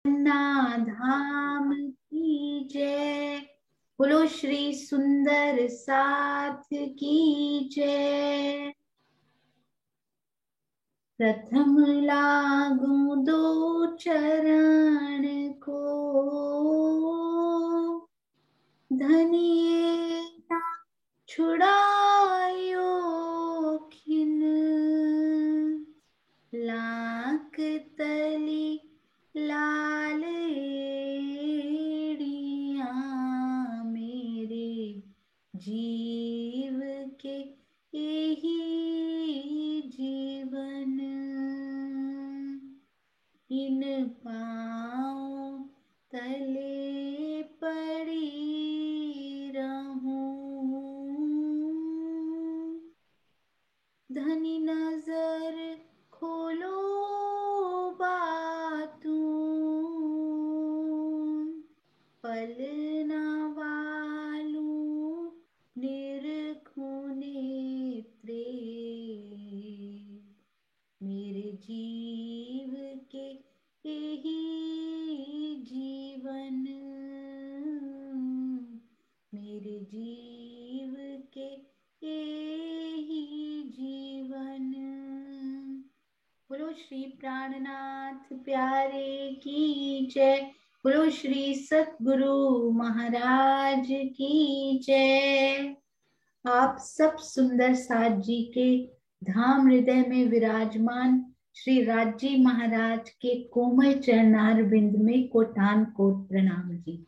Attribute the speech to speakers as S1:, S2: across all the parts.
S1: धाम की जय। बोलो श्री सुंदर साथ की जय। प्रथम लागू दो चरण को, धनिये ना छुड़ायो खिन। लाख तली लाल एड़िया, मेरे जीव के यही जीवन। इन पाँव तले पड़ी रहूं, धनी नजर खोलो बातूं, पल ना वालूं निरखूं नेत्रे, मेरे जीव के यही जीवन। मेरे जीव के यही जीवन। बोलो श्री प्राणनाथ प्यारे की जय। बोलो श्री सतगुरु महाराज की जय। आप सब सुंदर साथ जी के धाम हृदय में विराजमान श्री राजी महाराज के कोमल चरणार बिंद में कोटान कोट प्रणाम जी।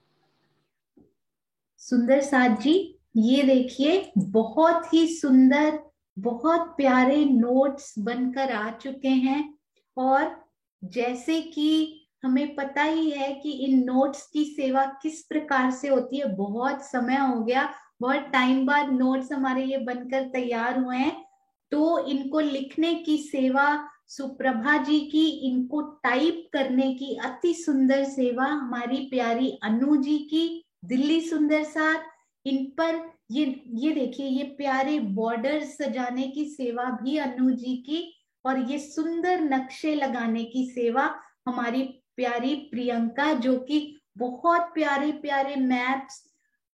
S1: सुंदर साथ जी, ये देखिए बहुत ही सुंदर, बहुत प्यारे नोट्स बनकर आ चुके हैं। और जैसे कि हमें पता ही है कि इन नोट्स की सेवा किस प्रकार से होती है, बहुत समय हो गया, बहुत टाइम बाद नोट्स हमारे ये बनकर तैयार हुए हैं। तो इनको लिखने की सेवा सुप्रभा जी की, इनको टाइप करने की अति सुंदर सेवा हमारी प्यारी अनु जी की, दिल्ली सुंदर साथ। इन पर ये देखिए, ये प्यारे बॉर्डर सजाने की सेवा भी अनु जी की, और ये सुंदर नक्शे लगाने की सेवा हमारी प्यारी प्रियंका, जो कि बहुत प्यारे प्यारे मैप्स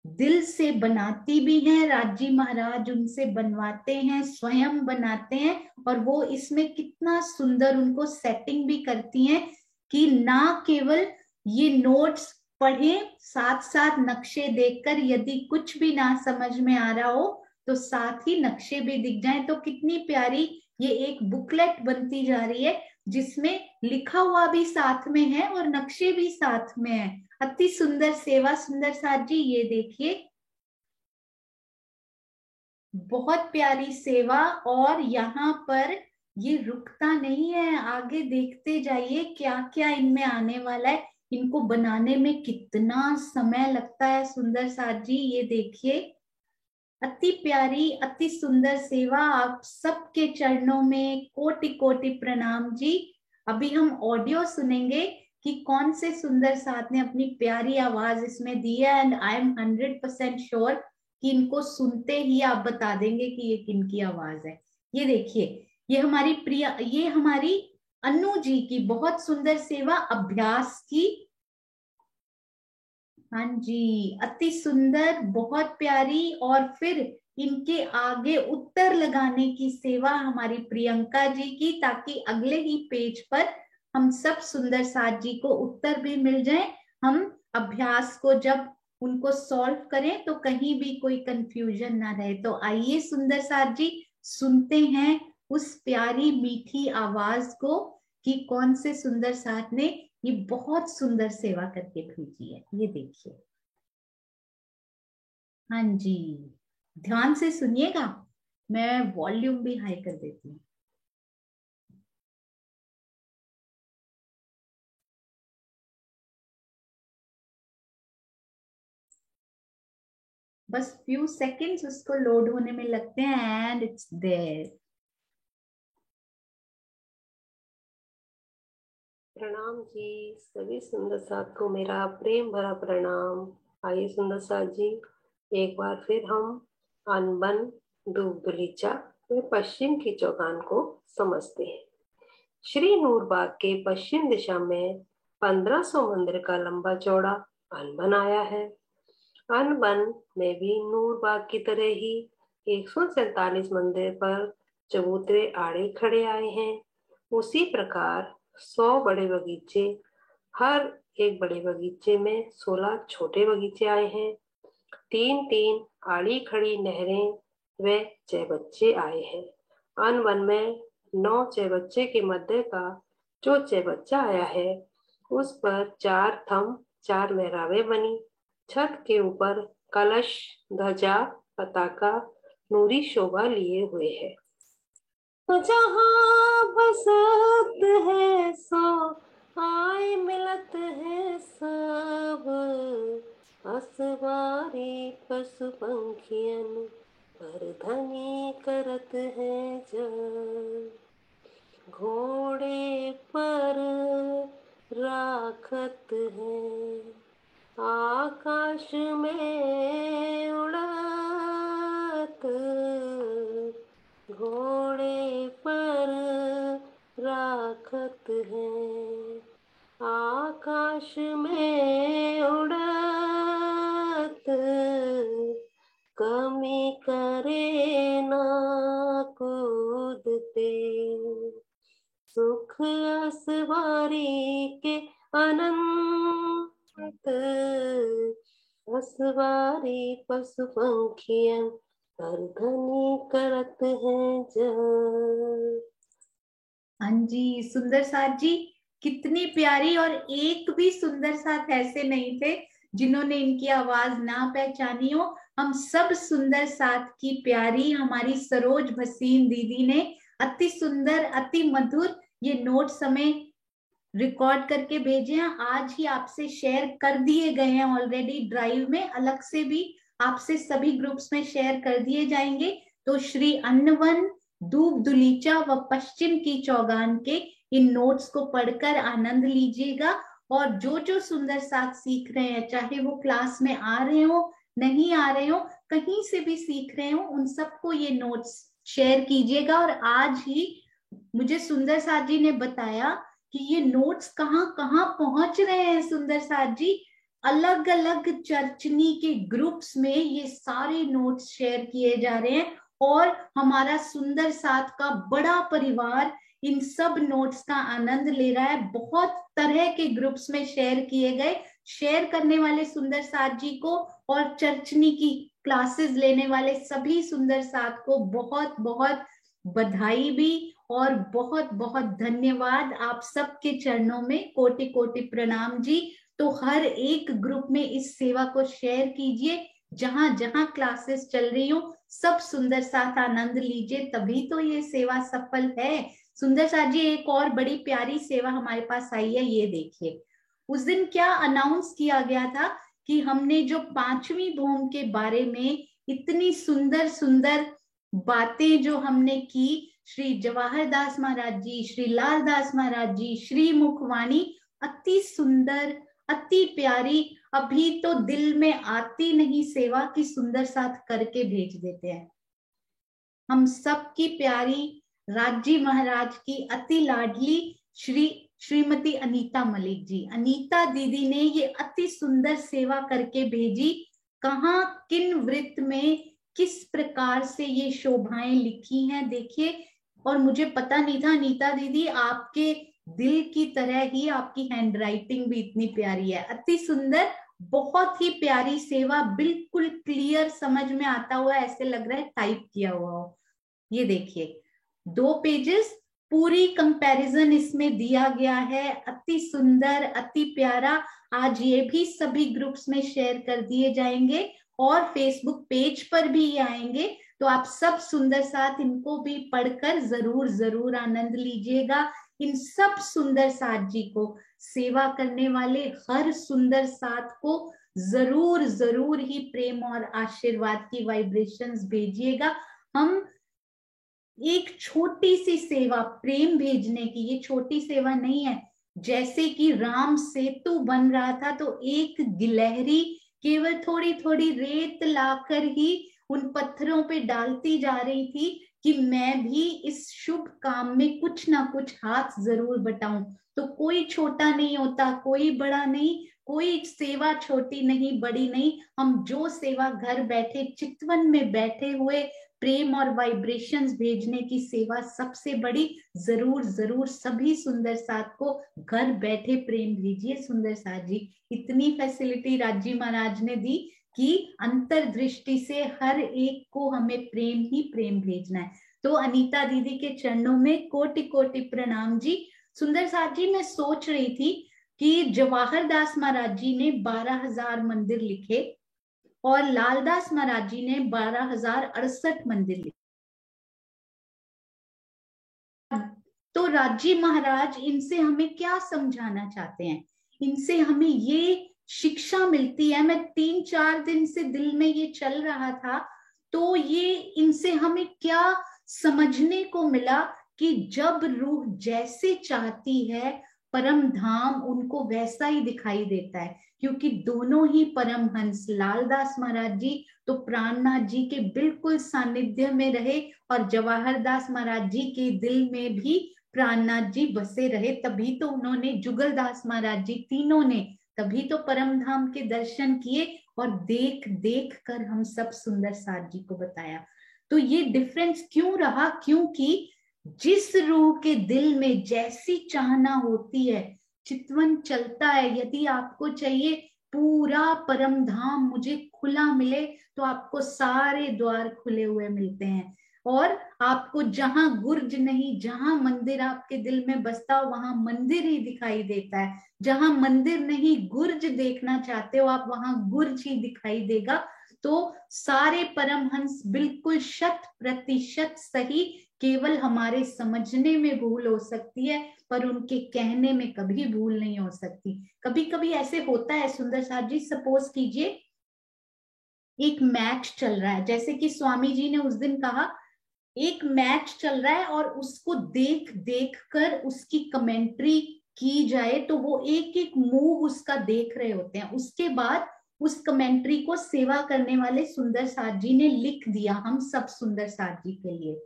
S1: दिल से बनाती भी हैं। राजी महाराज उनसे बनवाते हैं, स्वयं बनाते हैं, और वो इसमें कितना सुंदर उनको सेटिंग भी करती हैं कि ना केवल ये नोट्स पढ़ें, साथ साथ नक्शे देखकर यदि कुछ भी ना समझ में आ रहा हो तो साथ ही नक्शे भी दिख जाएं। तो कितनी प्यारी ये एक बुकलेट बनती जा रही है, जिसमें लिखा हुआ भी साथ में है और नक्शे भी साथ में है। अति सुंदर सेवा सुंदर साथ जी, ये देखिए बहुत प्यारी सेवा। और यहाँ पर ये रुकता नहीं है, आगे देखते जाइए क्या क्या इनमें आने वाला है। इनको बनाने में कितना समय लगता है सुंदर साथ जी, ये देखिए अति प्यारी अति सुंदर सेवा। आप सबके चरणों में कोटि कोटि प्रणाम जी। अभी हम ऑडियो सुनेंगे कि कौन से सुंदर साथ ने अपनी प्यारी आवाज इसमें दी है, एंड आई एम 100% श्योर कि इनको सुनते ही आप बता देंगे कि ये किनकी आवाज है। ये देखिए, ये हमारी प्रिया, ये हमारी अनु जी की बहुत सुंदर सेवा अभ्यास की। हाँ जी, अति सुंदर, बहुत प्यारी। और फिर इनके आगे उत्तर लगाने की सेवा हमारी प्रियंका जी की, ताकि अगले ही पेज पर हम सब सुंदर साथ जी को उत्तर भी मिल जाए। हम अभ्यास को जब उनको सॉल्व करें तो कहीं भी कोई कंफ्यूजन ना रहे। तो आइए सुंदर साथ जी, सुनते हैं उस प्यारी मीठी आवाज को कि कौन से सुंदर साथ ने ये बहुत सुंदर सेवा करके भेजी है। ये देखिए, हाँ जी, ध्यान से सुनिएगा, मैं वॉल्यूम भी हाई कर देती हूँ। बस फ्यू सेकंड्स उसको लोड होने में लगते हैं, एंड इट्स देयर।
S2: प्रणाम जी, सभी सुंदर साथ को मेरा प्रेम भरा प्रणाम। आइए सुंदर साथ जी, एक बार फिर हम अनबन डूब बलीचा में पश्चिम की चौगान को समझते हैं। श्री नूरबाग के पश्चिम दिशा में 1500 मंदिर का लंबा चौड़ा अनबन आया है। अनबन में भी नूरबाग की तरह ही 147 मंदिर पर चबूतरे आड़े खड़े आए हैं। उसी प्रकार 100 बड़े बगीचे, हर एक बड़े बगीचे में 16 छोटे बगीचे आए हैं। 3-3 आड़ी खड़ी नहरें व चहबच्चे आए हैं। अनवन में 9 चहबच्चे के मध्य का जो चहबच्चा आया है उस पर 4 थंब 4 मेहराबें बनी। छत के ऊपर कलश, ध्वजा, पताका नूरी शोभा लिए हुए है। तो जहाँ बसत है सो आए मिलत है सब, असवारी पशु पंखियन पर धनी करत है जब। घोड़े पर राखत है आकाश में उड़त, घोड़े पर राखत है आकाश में उड़त, कमी करे ना कूदते, सुख असवारी के अनंत, असवारी पशु पंखियन पर धनी करत है जब।
S1: हाँ जी, सुंदर साथ जी कितनी प्यारी। और एक भी सुंदर साथ ऐसे नहीं थे जिन्होंने इनकी आवाज ना पहचानी हो। हम सब सुंदर साथ की प्यारी हमारी सरोज भसीन दीदी ने अति सुंदर, अति मधुर ये नोट्स हमें रिकॉर्ड करके भेजे हैं। आज ही आपसे शेयर कर दिए गए हैं ऑलरेडी ड्राइव में, अलग से भी आपसे सभी ग्रुप्स में शेयर कर दिए जाएंगे। तो श्री अन्नवन, दूब दुलीचा व पश्चिम की चौगान के इन नोट्स को पढ़कर आनंद लीजिएगा। और जो जो सुंदर साथ सीख रहे हैं, चाहे वो क्लास में आ रहे हो, नहीं आ रहे हो, कहीं से भी सीख रहे हो, उन सबको ये नोट्स शेयर कीजिएगा। और आज ही मुझे सुंदर साथ जी ने बताया कि ये नोट्स कहाँ कहाँ पहुंच रहे हैं। सुंदर साथ जी, अलग अलग चर्चनी के ग्रुप्स में ये सारे नोट्स शेयर किए जा रहे हैं और हमारा सुंदर साथ का बड़ा परिवार इन सब नोट्स का आनंद ले रहा है। बहुत तरह के ग्रुप्स में शेयर किए गए। शेयर करने वाले सुंदर साथ जी को और चर्चनी की क्लासेस लेने वाले सभी सुंदर साथ को बहुत बहुत बधाई भी और बहुत बहुत धन्यवाद। आप सबके चरणों में कोटि कोटि प्रणाम जी। तो हर एक ग्रुप में इस सेवा को शेयर कीजिए, जहां जहां क्लासेस चल रही हो सब सुंदर साथ आनंद लीजिए, तभी तो ये सेवा सफल है। सुंदर साथ जी, एक और बड़ी प्यारी सेवा हमारे पास आई है, ये देखिए। उस दिन क्या अनाउंस किया गया था कि हमने जो 5वीं भूमि के बारे में इतनी सुंदर सुंदर बातें जो हमने की, श्री जवाहर दास महाराज जी, श्री लाल दास महाराज जी, श्री मुखवाणी, अति सुंदर, अति प्यारी। अभी तो दिल में आती नहीं सेवा की सुंदर साथ करके भेज देते हैं। हम सबकी प्यारी राज्य महाराज की अति लाडली श्रीमती अनीता मलिक जी, अनीता दीदी ने ये अति सुंदर सेवा करके भेजी। कहाँ किन वृत्त में किस प्रकार से ये शोभाएं लिखी हैं देखिए। और मुझे पता नहीं था अनीता दीदी, आपके दिल की तरह ही आपकी हैंडराइटिंग भी इतनी प्यारी है। अति सुंदर, बहुत ही प्यारी सेवा, बिल्कुल क्लियर समझ में आता हुआ, ऐसे लग रहा है टाइप किया हुआ हो। ये देखिए 2 पेजेस, पूरी कंपैरिजन इसमें दिया गया है। अति सुंदर, अति प्यारा। आज ये भी सभी ग्रुप्स में शेयर कर दिए जाएंगे और फेसबुक पेज पर भी ये आएंगे। तो आप सब सुंदर साथ इनको भी पढ़कर जरूर जरूर आनंद लीजिएगा। इन सब सुंदर साथ जी को, सेवा करने वाले हर सुंदर साथ को जरूर जरूर ही प्रेम और आशीर्वाद की वाइब्रेशंस भेजिएगा। हम एक छोटी सी सेवा, प्रेम भेजने की, ये छोटी सेवा नहीं है। जैसे कि राम सेतु बन रहा था तो एक गिलहरी केवल थोड़ी थोड़ी रेत लाकर ही उन पत्थरों पे डालती जा रही थी कि मैं भी इस शुभ काम में कुछ ना कुछ हाथ जरूर बटाऊं। तो कोई छोटा नहीं होता, कोई बड़ा नहीं, कोई सेवा छोटी नहीं बड़ी नहीं। हम जो सेवा घर बैठे चितवन में बैठे हुए प्रेम और वाइब्रेशंस भेजने की सेवा सबसे बड़ी, जरूर जरूर सभी सुंदर साथ को घर बैठे प्रेम भेजिए। सुंदर साथ जी, इतनी फैसिलिटी राजी महाराज ने दी कि अंतर्दृष्टि से हर एक को हमें प्रेम ही प्रेम भेजना है। तो अनीता दीदी के चरणों में कोटि कोटि प्रणाम जी। सुंदर साथ जी, मैं सोच रही थी कि जवाहर दास महाराज जी ने 12,000 मंदिर लिखे और लालदास महाराज जी ने 12,068 मंदिर लिखे। तो राजी महाराज इनसे हमें क्या समझाना चाहते हैं? इनसे हमें ये शिक्षा मिलती है, मैं 3-4 दिन से दिल में ये चल रहा था, तो ये इनसे हमें क्या समझने को मिला कि जब रूह जैसे चाहती है परम धाम उनको वैसा ही दिखाई देता है। क्योंकि दोनों ही परमहंस लालदास महाराज जी तो प्राणनाथ जी के बिल्कुल सानिध्य में रहे और जवाहर दास महाराज जी के दिल में भी प्राणनाथ जी बसे रहे, तभी तो उन्होंने जुगलदास महाराज जी तीनों ने तभी तो परम धाम के दर्शन किए और देख देख कर हम सब सुंदर साथ जी को बताया। तो ये डिफरेंस क्यों रहा? क्योंकि जिस रूह के दिल में जैसी चाहना होती है चितवन चलता है। यदि आपको चाहिए पूरा परम धाम मुझे खुला मिले तो आपको सारे द्वार खुले हुए मिलते हैं, और आपको जहां गुर्ज नहीं, जहां मंदिर आपके दिल में बसता हो वहां मंदिर ही दिखाई देता है। जहां मंदिर नहीं गुर्ज देखना चाहते हो आप, वहां गुर्ज ही दिखाई देगा। तो सारे परमहंस बिल्कुल 100% सही, केवल हमारे समझने में भूल हो सकती है पर उनके कहने में कभी भूल नहीं हो सकती। कभी कभी ऐसे होता है सुंदर साथ जी, सपोज कीजिए एक मैच चल रहा है, जैसे कि स्वामी जी ने उस दिन कहा एक मैच चल रहा है और उसको देख देख कर उसकी कमेंट्री की जाए, तो वो एक एक मूव उसका देख रहे होते हैं। उसके बाद उस कमेंट्री को सेवा करने वाले सुंदर साथ जी ने लिख दिया हम सब सुंदर साथ जी के लिए।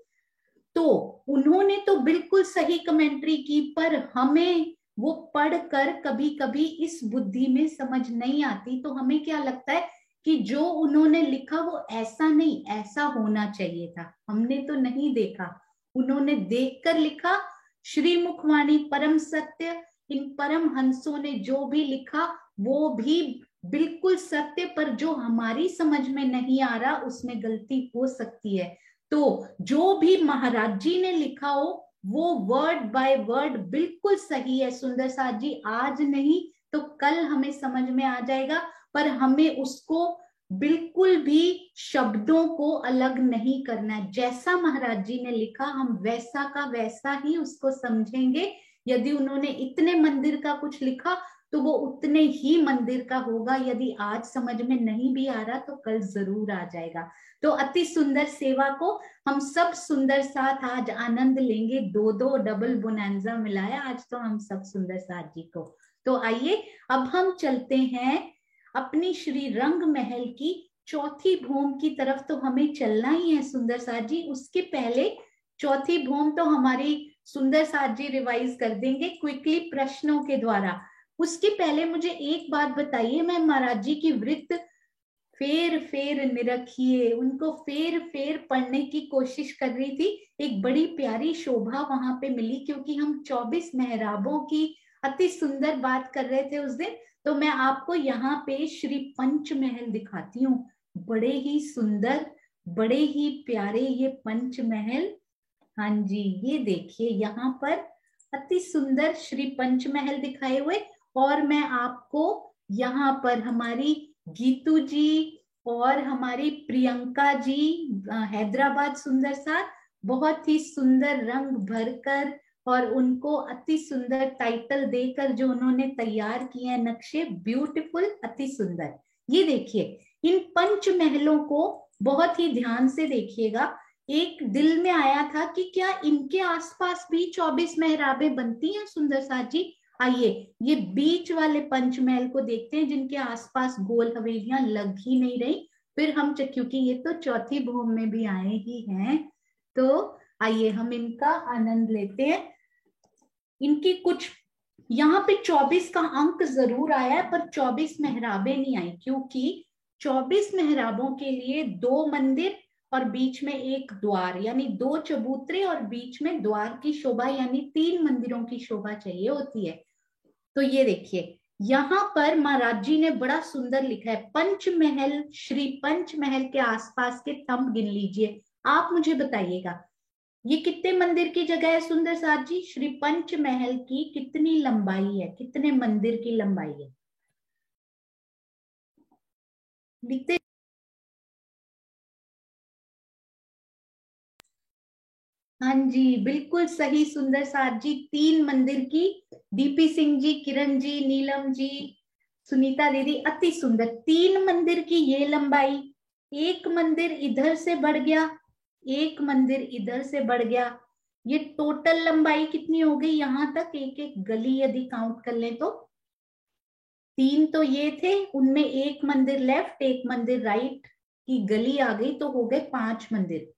S1: तो उन्होंने तो बिल्कुल सही कमेंट्री की, पर हमें वो पढ़कर कभी कभी इस बुद्धि में समझ नहीं आती। तो हमें क्या लगता है कि जो उन्होंने लिखा वो ऐसा नहीं, ऐसा होना चाहिए था। हमने तो नहीं देखा, उन्होंने देखकर लिखा। श्री मुखवाणी परम सत्य, इन परम हंसों ने जो भी लिखा वो भी बिल्कुल सत्य, पर जो हमारी समझ में नहीं आ रहा उसमें गलती हो सकती है। तो जो भी महाराज जी ने लिखा हो वो वर्ड बाय वर्ड बिल्कुल सही है सुंदर साथ जी। आज नहीं तो कल हमें समझ में आ जाएगा, पर हमें उसको बिल्कुल भी शब्दों को अलग नहीं करना है। जैसा महाराज जी ने लिखा हम वैसा का वैसा ही उसको समझेंगे। यदि उन्होंने इतने मंदिर का कुछ लिखा तो वो उतने ही मंदिर का होगा। यदि आज समझ में नहीं भी आ रहा तो कल जरूर आ जाएगा। तो अति सुंदर सेवा को हम सब सुंदर साथ आज आनंद लेंगे। दो डबल बोनांजा मिलाया आज तो हम सब सुंदर साथ जी को। तो आइए अब हम चलते हैं अपनी श्री रंग महल की चौथी भूम की तरफ। तो हमें चलना ही है सुंदर साथ जी। उसके पहले चौथी भूम तो हमारी सुंदर साथ जी रिवाइज कर देंगे क्विकली प्रश्नों के द्वारा। उसके पहले मुझे एक बात बताइए, मैं महाराज जी की वृत्त फेर फेर निरखिए, उनको फेर फेर पढ़ने की कोशिश कर रही थी। एक बड़ी प्यारी शोभा वहां पे मिली, क्योंकि हम 24 मेहराबों की अति सुंदर बात कर रहे थे उस दिन। तो मैं आपको यहाँ पे श्री पंचमहल दिखाती हूँ। बड़े ही सुंदर, बड़े ही प्यारे ये पंचमहल। हाँ जी, ये देखिए यहाँ पर अति सुंदर श्री पंचमहल दिखाए हुए। और मैं आपको यहाँ पर हमारी गीतू जी और हमारी प्रियंका जी हैदराबाद सुंदर साथ बहुत ही सुंदर रंग भरकर और उनको अति सुंदर टाइटल देकर जो उन्होंने तैयार किए हैं नक्शे, ब्यूटीफुल, अति सुंदर। ये देखिए इन पंच महलों को बहुत ही ध्यान से देखिएगा। एक दिल में आया था कि क्या इनके आसपास भी 24 मेहराबें बनती हैं सुंदर साथ जी। आइए ये बीच वाले पंचमहल को देखते हैं जिनके आसपास गोल हवेलियां लग ही नहीं रही। फिर हम, क्योंकि ये तो चौथी भूम में भी आए ही हैं, तो आइए हम इनका आनंद लेते हैं। इनकी कुछ यहाँ पे 24 का अंक जरूर आया है, पर 24 मेहराबें नहीं आई, क्योंकि 24 मेहराबों के लिए 2 मंदिर और बीच में एक द्वार, यानी 2 चबूतरे और बीच में द्वार की शोभा, यानी 3 मंदिरों की शोभा चाहिए होती है। तो ये देखिए, यहाँ पर महाराज जी ने बड़ा सुंदर लिखा है, पंचमहल, श्री पंचमहल के आसपास के थंब गिन लीजिए। आप मुझे बताइएगा ये कितने मंदिर की जगह है सुंदर साथ जी? श्री पंचमहल की कितनी लंबाई है, कितने मंदिर की लंबाई है, लिखते। हाँ जी, बिल्कुल सही सुंदर साथ जी, 3 मंदिर की। डीपी सिंह जी, किरण जी, नीलम जी, सुनीता दीदी, अति सुंदर। 3 मंदिर की ये लंबाई, एक मंदिर इधर से बढ़ गया, एक मंदिर इधर से बढ़ गया, ये टोटल लंबाई कितनी हो गई यहां तक? एक एक गली यदि काउंट कर लें तो 3 तो ये थे, उनमें एक मंदिर लेफ्ट, एक मंदिर राइट की गली आ गई, तो हो गए 5 मंदिर।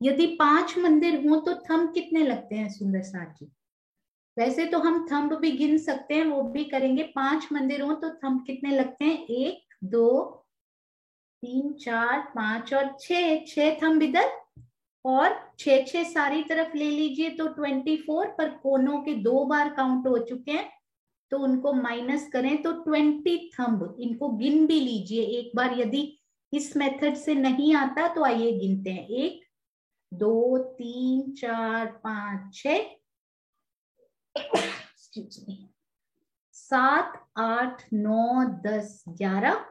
S1: यदि 5 मंदिर हो तो थंब कितने लगते हैं सुंदर साथ जी? वैसे तो हम थंब भी गिन सकते हैं, वो भी करेंगे। 5 मंदिर हो तो थंब कितने लगते हैं? 1 2 3 4 5 और 6 थंब इधर, और 6 सारी तरफ ले लीजिए तो 24, पर कोनों के 2 बार काउंट हो चुके हैं, तो उनको माइनस करें तो 20 थंब। इनको गिन भी लीजिए एक बार, यदि इस मेथड से नहीं आता तो आइए गिनते हैं। 1 2 3 4 5 6, 7 8 9 10 11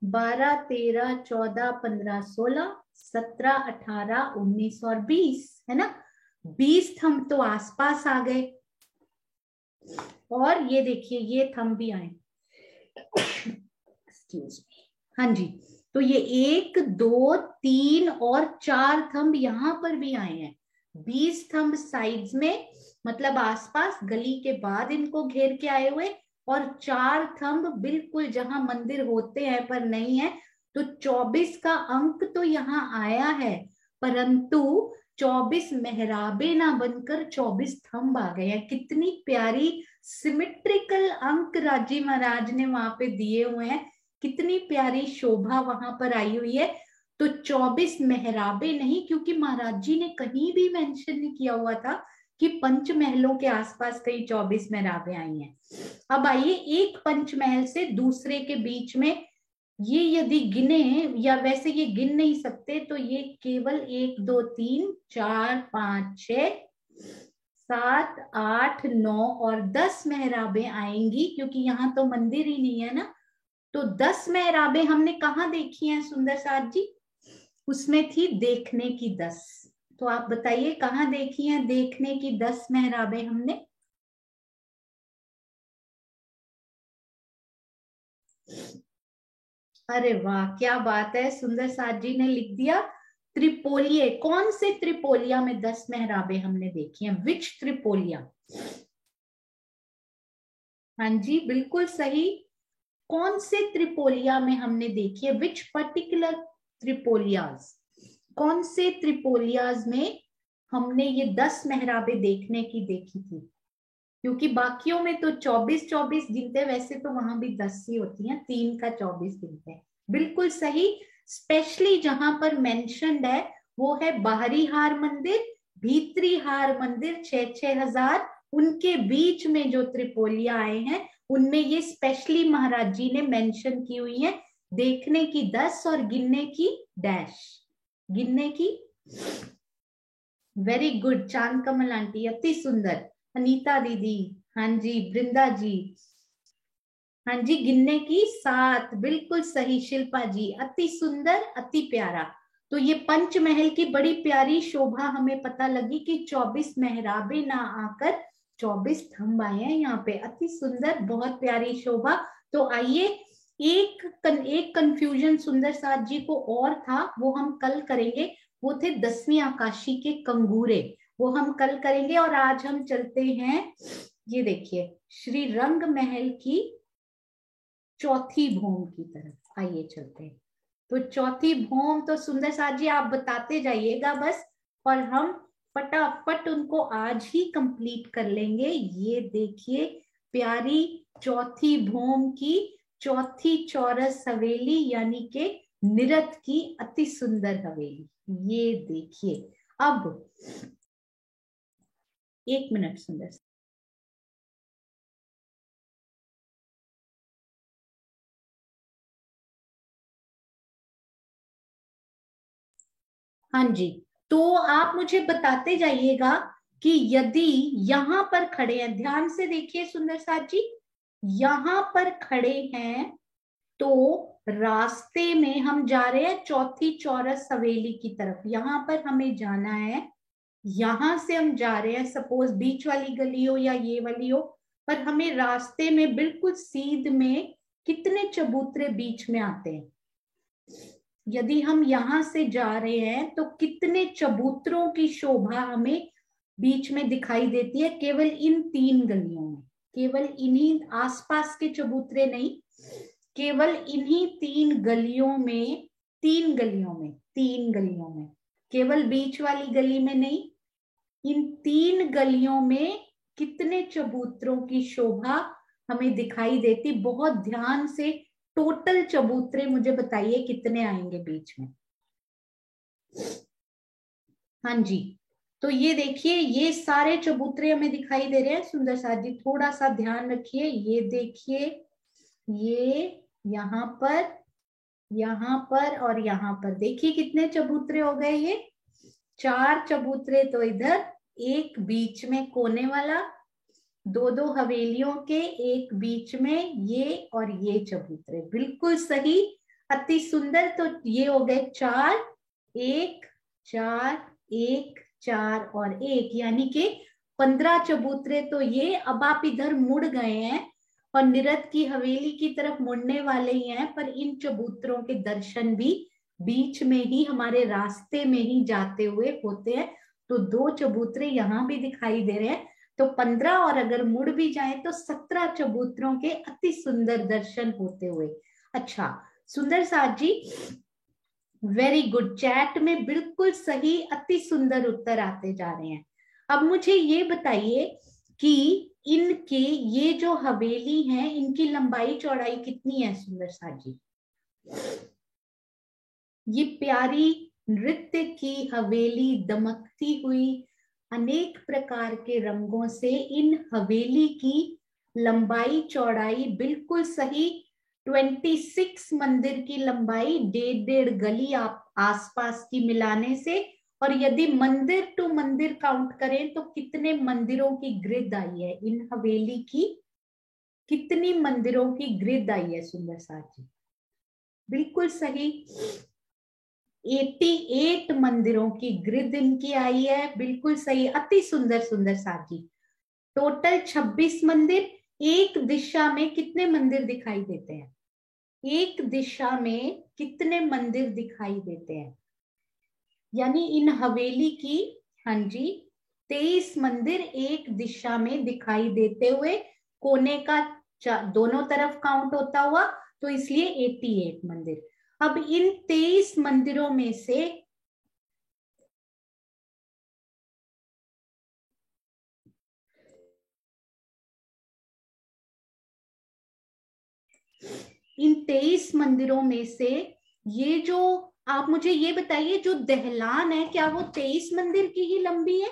S1: 12 13 14 15 16 17 18 19 और 20, है ना? 20 थंब तो आसपास आ गए। और ये देखिए, ये थंब भी आए, एक्सक्यूज मी। हाँ जी, तो ये 1 2 3 और 4 थंब यहां पर भी आए हैं। 20 थंब साइड्स में, मतलब आसपास गली के बाद इनको घेर के आए हुए, और 4 थंब बिल्कुल जहां मंदिर होते हैं पर नहीं है। तो 24 का अंक तो यहाँ आया है, परंतु 24 मेहराबे ना बनकर 24 थंब आ गए हैं। कितनी प्यारी सिमेट्रिकल अंक राजी महाराज ने वहां पे दिए हुए हैं, कितनी प्यारी शोभा वहां पर आई हुई है। तो 24 मेहराबे नहीं, क्योंकि महाराज जी ने कहीं भी मेंशन नहीं किया हुआ था कि पंचमहलों के आसपास कई 24 मेहराबे आई हैं। अब आइए, एक पंचमहल से दूसरे के बीच में ये यदि गिने, या वैसे ये गिन नहीं सकते, तो ये केवल 1 2 3 4 5 6 7 8 9 और 10 मेहराबें आएंगी, क्योंकि यहाँ तो मंदिर ही नहीं है ना। तो 10 मेहराबें हमने कहाँ देखी हैं सुंदर साथ जी? उसमें थी देखने की 10। तो आप बताइए कहाँ देखी हैं देखने की 10 मेहराबें हमने? अरे वाह, क्या बात है, सुंदर साथ जी ने लिख दिया। त्रिपोलिये, कौन से त्रिपोलिया में 10 मेहराबें हमने देखी हैं? विच त्रिपोलिया? हाँ जी, बिल्कुल सही। कौन से त्रिपोलिया में हमने देखी है? विच पर्टिकुलर त्रिपोलियाज? कौन से त्रिपोलियाज में हमने ये 10 मेहराबें देखने की देखी थी? क्योंकि बाकियों में तो 24 गिनते, वैसे तो वहां भी 10 ही होती हैं, 3 का 24 गिनते हैं। बिल्कुल सही। स्पेशली जहां पर मेंशन्ड है वो है बाहरी हार मंदिर, भीतरी हार मंदिर, 6,000। उनके बीच में जो त्रिपोलिया आए हैं उनमें ये स्पेशली महाराज जी ने मेंशन की हुई है, देखने की 10 और गिनने की डैश, गिनने की। वेरी गुड चांद कमल आंटी, अति सुंदर। अनीता दीदी, हाँ जी, वृंदा जी, हाँ जी, गिनने की 7, बिल्कुल सही। शिल्पा जी, अति सुंदर, अति प्यारा। तो ये पंचमहल की बड़ी प्यारी शोभा हमें पता लगी कि 24 मेहराबे ना आकर 24 थंब आए हैं यहाँ पे, अति सुंदर, बहुत प्यारी शोभा। तो आइए, एक कंफ्यूजन सुंदर साथ जी को और था, वो हम कल करेंगे। वो थे 10वीं आकाशी के कंगूरे, वो हम कल करेंगे। और आज हम चलते हैं, ये देखिए, श्री रंग महल की चौथी भौम की तरफ आइए चलते हैं। तो चौथी भौम तो सुंदर साथ जी आप बताते जाइएगा बस, और हम फटाफट उनको आज ही कंप्लीट कर लेंगे। ये देखिए प्यारी चौथी भूम की चौथी चौरस हवेली, यानी के निरत की अति सुंदर हवेली। ये देखिए, अब एक मिनट सुंदर। हाँ जी, तो आप मुझे बताते जाइएगा कि यदि यहां पर खड़े हैं, ध्यान से देखिए सुंदर साथ जी, यहां पर खड़े हैं तो रास्ते में हम जा रहे हैं चौथी चौरस हवेली की तरफ। यहां पर हमें जाना है, यहां से हम जा रहे हैं, सपोज बीच वाली गली हो या ये वाली हो, पर हमें रास्ते में बिल्कुल सीध में कितने चबूतरे बीच में आते हैं। यदि हम यहां से जा रहे हैं तो कितने चबूतरों की शोभा हमें बीच में दिखाई देती है, केवल इन 3 गलियों में। केवल इन्हीं आसपास के चबूतरे नहीं, केवल इन्हीं 3 गलियों में, 3 गलियों में, 3 गलियों में, केवल बीच वाली गली में नहीं, इन 3 गलियों में कितने चबूतरों की शोभा हमें दिखाई देती। बहुत ध्यान से टोटल चबूतरे मुझे बताइए कितने आएंगे बीच में। हाँ जी, तो ये देखिए ये सारे चबूतरे हमें दिखाई दे रहे हैं। सुंदर साथ जी थोड़ा सा ध्यान रखिए, ये देखिए, ये यहाँ पर और यहाँ पर देखिए कितने चबूतरे हो गए। ये 4 चबूतरे तो इधर, एक बीच में कोने वाला, 2-2 हवेलियों के, एक बीच में, ये और ये चबूतरे बिल्कुल सही, अति सुंदर। तो ये हो गए 4, 1, 4, 1, 4 और 1, यानी कि 15 चबूतरे तो ये। अब आप इधर मुड़ गए हैं और निरत की हवेली की तरफ मुड़ने वाले ही हैं, पर इन चबूतरों के दर्शन भी बीच में ही, हमारे रास्ते में ही जाते हुए होते हैं। तो 2 चबूतरे यहाँ भी दिखाई दे रहे हैं, तो 15, और अगर मुड़ भी जाए तो 17 चबूतरों के अति सुंदर दर्शन होते हुए। अच्छा सुंदर साथ जी, वेरी गुड, चैट में बिल्कुल सही अति सुंदर उत्तर आते जा रहे हैं। अब मुझे ये बताइए कि इनके ये जो हवेली है, इनकी लंबाई चौड़ाई कितनी है सुंदर साथ जी? ये प्यारी नृत्य की हवेली दमकती हुई अनेक प्रकार के रंगों से, इन हवेली की लंबाई चौड़ाई बिल्कुल सही 26 मंदिर की लंबाई, 1.5 गली आप आसपास की मिलाने से। और यदि मंदिर टू मंदिर काउंट करें तो कितने मंदिरों की ग्रिड आई है इन हवेली की? कितनी मंदिरों की ग्रिड आई है सुंदर साथ जी? बिल्कुल सही, 88 मंदिरों की ग्रिड इनकी आई है, बिल्कुल सही, अति सुंदर सुंदर साथ जी। टोटल 26 मंदिर। एक दिशा में कितने मंदिर दिखाई देते हैं? एक दिशा में कितने मंदिर दिखाई देते हैं? यानी इन हवेली की, हाँ जी, 23 मंदिर एक दिशा में दिखाई देते हुए, कोने का दोनों तरफ काउंट होता हुआ, तो इसलिए 88 मंदिर। अब इन 23 मंदिरों में से इन 23 मंदिरों में से ये जो, आप मुझे ये बताइए, जो दहलान है क्या वो 23 मंदिर की ही लंबी है?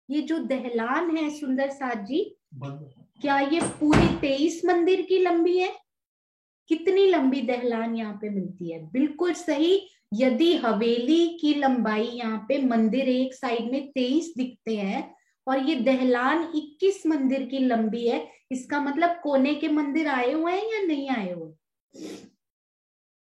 S1: ये जो दहलान है सुंदर साथ जी, क्या ये पूरी 23 मंदिर की लंबी है? कितनी लंबी दहलान यहाँ पे मिलती है? बिल्कुल सही, यदि हवेली की लंबाई यहाँ पे मंदिर एक साइड में 23 दिखते हैं और ये दहलान 21 मंदिर की लंबी है, इसका मतलब कोने के मंदिर आए हुए हैं या नहीं आए हुए?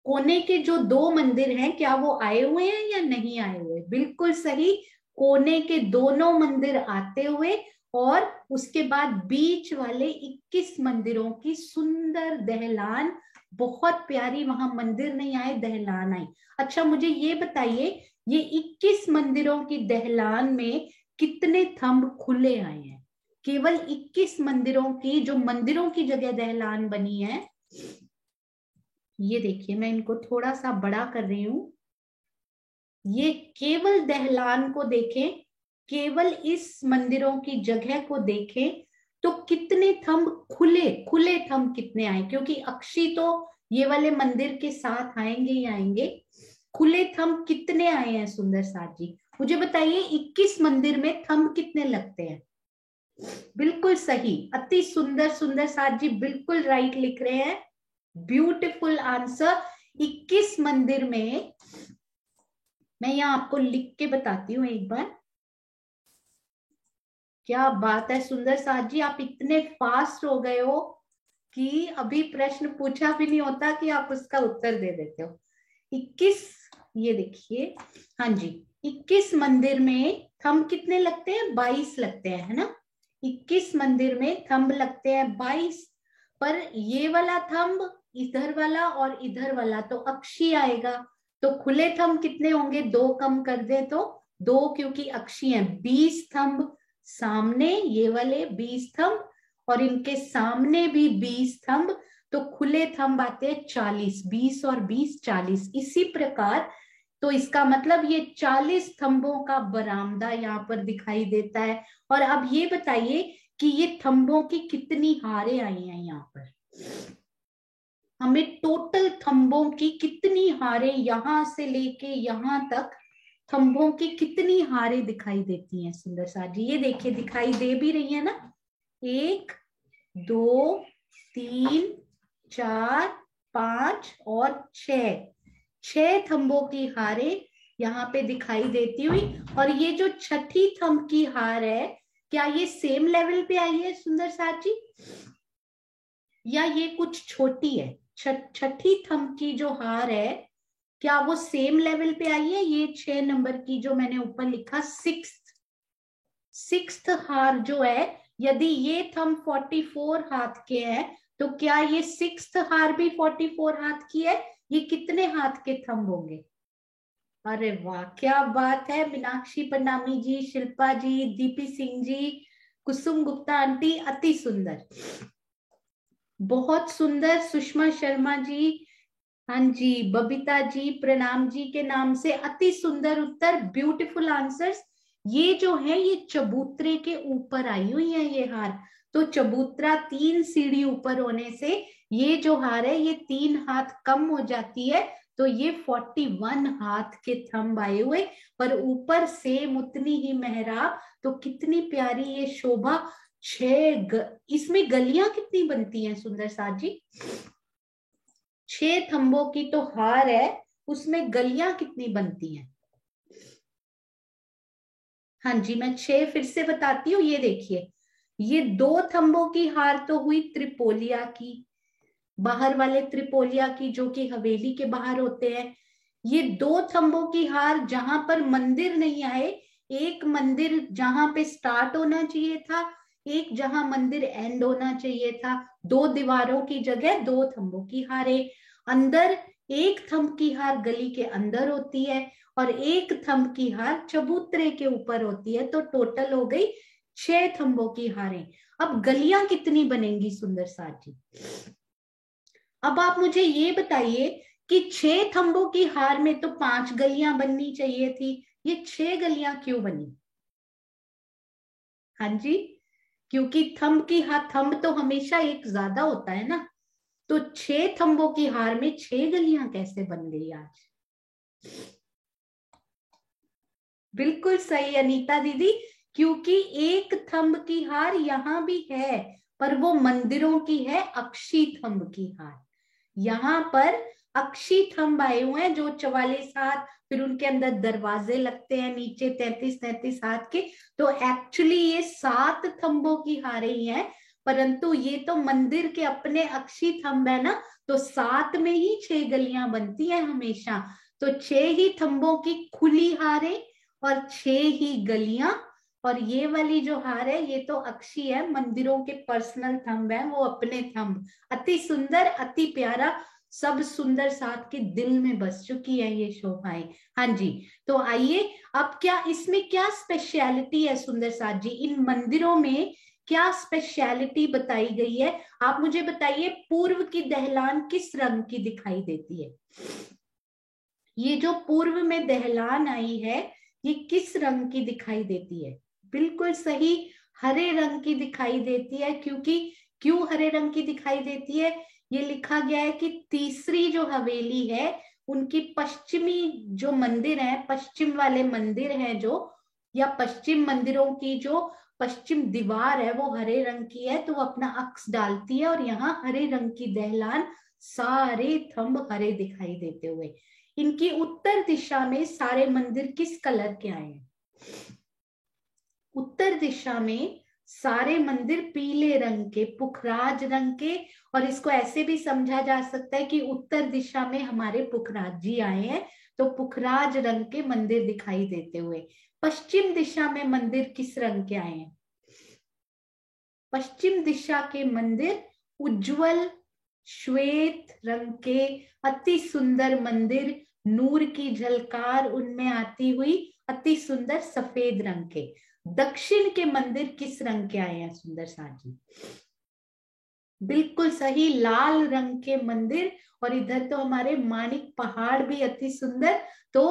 S1: कोने के जो 2 मंदिर हैं क्या वो आए हुए हैं या नहीं आए हुए? बिल्कुल सही, कोने के दोनों मंदिर आते हुए, और उसके बाद बीच वाले 21 मंदिरों की सुंदर दहलान, बहुत प्यारी, वहां मंदिर नहीं आए दहलान आई। अच्छा मुझे ये बताइए, ये 21 मंदिरों की दहलान में कितने थंब खुले आए हैं? केवल 21 मंदिरों की, जो मंदिरों की जगह दहलान बनी है, ये देखिए मैं इनको थोड़ा सा बड़ा कर रही हूं, ये केवल दहलान को देखें, केवल इस मंदिरों की जगह को देखें तो कितने थंब खुले खुले थंब कितने आए, क्योंकि अक्षी तो ये वाले मंदिर के साथ आएंगे ही आएंगे। खुले थंब कितने आए हैं सुंदर साथ जी, मुझे बताइए 21 मंदिर में थंब कितने लगते हैं? बिल्कुल सही, अति सुंदर सुंदर साथ जी, बिल्कुल राइट लिख रहे हैं, ब्यूटीफुल आंसर। 21 मंदिर में, मैं यहाँ आपको लिख के बताती हूँ एक बार। क्या बात है सुंदर साथ जी, आप इतने फास्ट हो गए हो कि अभी प्रश्न पूछा भी नहीं होता कि आप उसका उत्तर दे देते हो। 21, ये देखिए, हाँ जी, 21 मंदिर में थंब कितने लगते हैं? 22 लगते हैं, है ना। 21 मंदिर में थंब लगते हैं 22, पर ये वाला थंब, इधर वाला और इधर वाला तो अक्षी आएगा, तो खुले थंब कितने होंगे? 2 कम कर दे तो 2, क्योंकि अक्षी है। 20 थंब सामने, ये वाले 20 थंब, और इनके सामने भी 20 थंब, तो खुले थंब आते हैं 40। 20 और 20 40। इसी प्रकार तो इसका मतलब ये 40 थंबों का बरामदा यहाँ पर दिखाई देता है। और अब ये बताइए कि ये थंबों की कितनी हारें आई हैं यहाँ पर? हमें टोटल थंबों की कितनी हारें, यहां से लेके यहां तक थंबों की कितनी हारें दिखाई देती हैं सुंदर साथ जी? ये देखिए, दिखाई दे भी रही है ना। 1 2 3 4 5 और 6 थंबों की हारें यहाँ पे दिखाई देती हुई। और ये जो छठी थंब की हार है, क्या ये सेम लेवल पे आई है सुंदर साथ जी, या ये कुछ छोटी है? छठी थंब की जो हार है, क्या वो सेम लेवल पे आई है? ये 6 नंबर की जो मैंने ऊपर लिखा, सिक्स्थ हार जो है, यदि ये थंब 44 हाथ के है, तो क्या ये सिक्स्थ हार भी 44 हाथ की है? ये कितने हाथ के थंब होंगे? अरे वाह, क्या बात है। मीनाक्षी परनामी जी, शिल्पा जी, दीपी सिंह जी, कुसुम गुप्ता आंटी, अति सुंदर, बहुत सुंदर। सुषमा शर्मा जी, हाँ जी, बबीता जी, प्रणाम जी के नाम से अति सुंदर उत्तर, ब्यूटीफुल आंसर्स। ये जो है ये चबूतरे के ऊपर आई हुई है ये हार, तो चबूतरा 3 सीढ़ी ऊपर होने से ये जो हार है ये 3 हाथ कम हो जाती है, तो ये 41 हाथ के थंब आए हुए, पर ऊपर सेम उतनी ही मेहराब। तो कितनी प्यारी ये शोभा। इसमें गलियां कितनी बनती हैं सुंदर साथ जी? 6 थंबों की तो हार है, उसमें गलियां कितनी बनती हैं? हाँ जी, मैं 6 फिर से बताती हूँ। ये देखिए, ये 2 थंबों की हार तो हुई त्रिपोलिया की, बाहर वाले त्रिपोलिया की, जो कि हवेली के बाहर होते हैं। ये 2 थंबों की हार जहां पर मंदिर नहीं आए, एक मंदिर जहां पे स्टार्ट होना चाहिए था, एक जहां मंदिर एंड होना चाहिए था, 2 दीवारों की जगह 2 थंबों की हारे। अंदर एक थंब की हार गली के अंदर होती है, और एक थंब की हार चबूतरे के ऊपर होती है, तो टोटल हो गई 6 थंबों की हारें। अब गलियां कितनी बनेंगी सुंदर साथ जी? अब आप मुझे ये बताइए कि 6 थंबों की हार में तो 5 गलियां बननी चाहिए थी, ये 6 गलियां क्यों बनी? हाँ जी, क्योंकि थंब की हार, थंब तो हमेशा एक ज्यादा होता है ना, तो 6 थंबों की हार में 6 गलियां कैसे बन गई आज? बिल्कुल सही अनीता दीदी, क्योंकि एक थंब की हार यहां भी है, पर वो मंदिरों की है, अक्षी थंब की हार। यहाँ पर अक्षी थंब आए हुए हैं जो 44 हाथ, फिर उनके अंदर दरवाजे लगते हैं नीचे 33-33 हाथ के, तो एक्चुअली ये 7 थंबों की हारे ही हैं, परंतु ये तो मंदिर के अपने अक्षी थंब है ना, तो 7 में ही 6 गलियां बनती हैं हमेशा, तो 6 ही थंबों की खुली हारे और 6 ही गलियां। और ये वाली जो हार है ये तो अक्षी है, मंदिरों के पर्सनल थंब है, वो अपने थंब। अति सुंदर, अति प्यारा, सब सुंदर साथ के दिल में बस चुकी है ये शोभाएं। हाँ जी, तो आइए, अब क्या इसमें क्या स्पेशलिटी है सुंदर साथ जी, इन मंदिरों में क्या स्पेशलिटी बताई गई है? आप मुझे बताइए, पूर्व की दहलान किस रंग की दिखाई देती है? ये जो पूर्व में दहलान आई है, ये किस रंग की दिखाई देती है? बिल्कुल सही, हरे रंग की दिखाई देती है। क्योंकि क्यों हरे रंग की दिखाई देती है? ये लिखा गया है कि तीसरी जो हवेली है, उनकी पश्चिमी जो मंदिर है, पश्चिम वाले मंदिर हैं जो, या पश्चिम मंदिरों की जो पश्चिम दीवार है, वो हरे रंग की है, तो वो अपना अक्स डालती है और यहाँ हरे रंग की दहलान, सारे थंब हरे दिखाई देते हुए। इनकी उत्तर दिशा में सारे मंदिर किस कलर के आए हैं? उत्तर दिशा में सारे मंदिर पीले रंग के, पुखराज रंग के। और इसको ऐसे भी समझा जा सकता है कि उत्तर दिशा में हमारे पुखराज जी आए हैं, तो पुखराज रंग के मंदिर दिखाई देते हुए। पश्चिम दिशा में मंदिर किस रंग के आए हैं? पश्चिम दिशा के मंदिर उज्जवल श्वेत रंग के, अति सुंदर मंदिर, नूर की झलकार उनमें आती हुई, अति सुंदर सफेद रंग के। दक्षिण के मंदिर किस रंग के आए हैं सुंदर साथ जी? बिल्कुल सही, लाल रंग के मंदिर। और इधर तो हमारे माणिक पहाड़ भी अति सुंदर। तो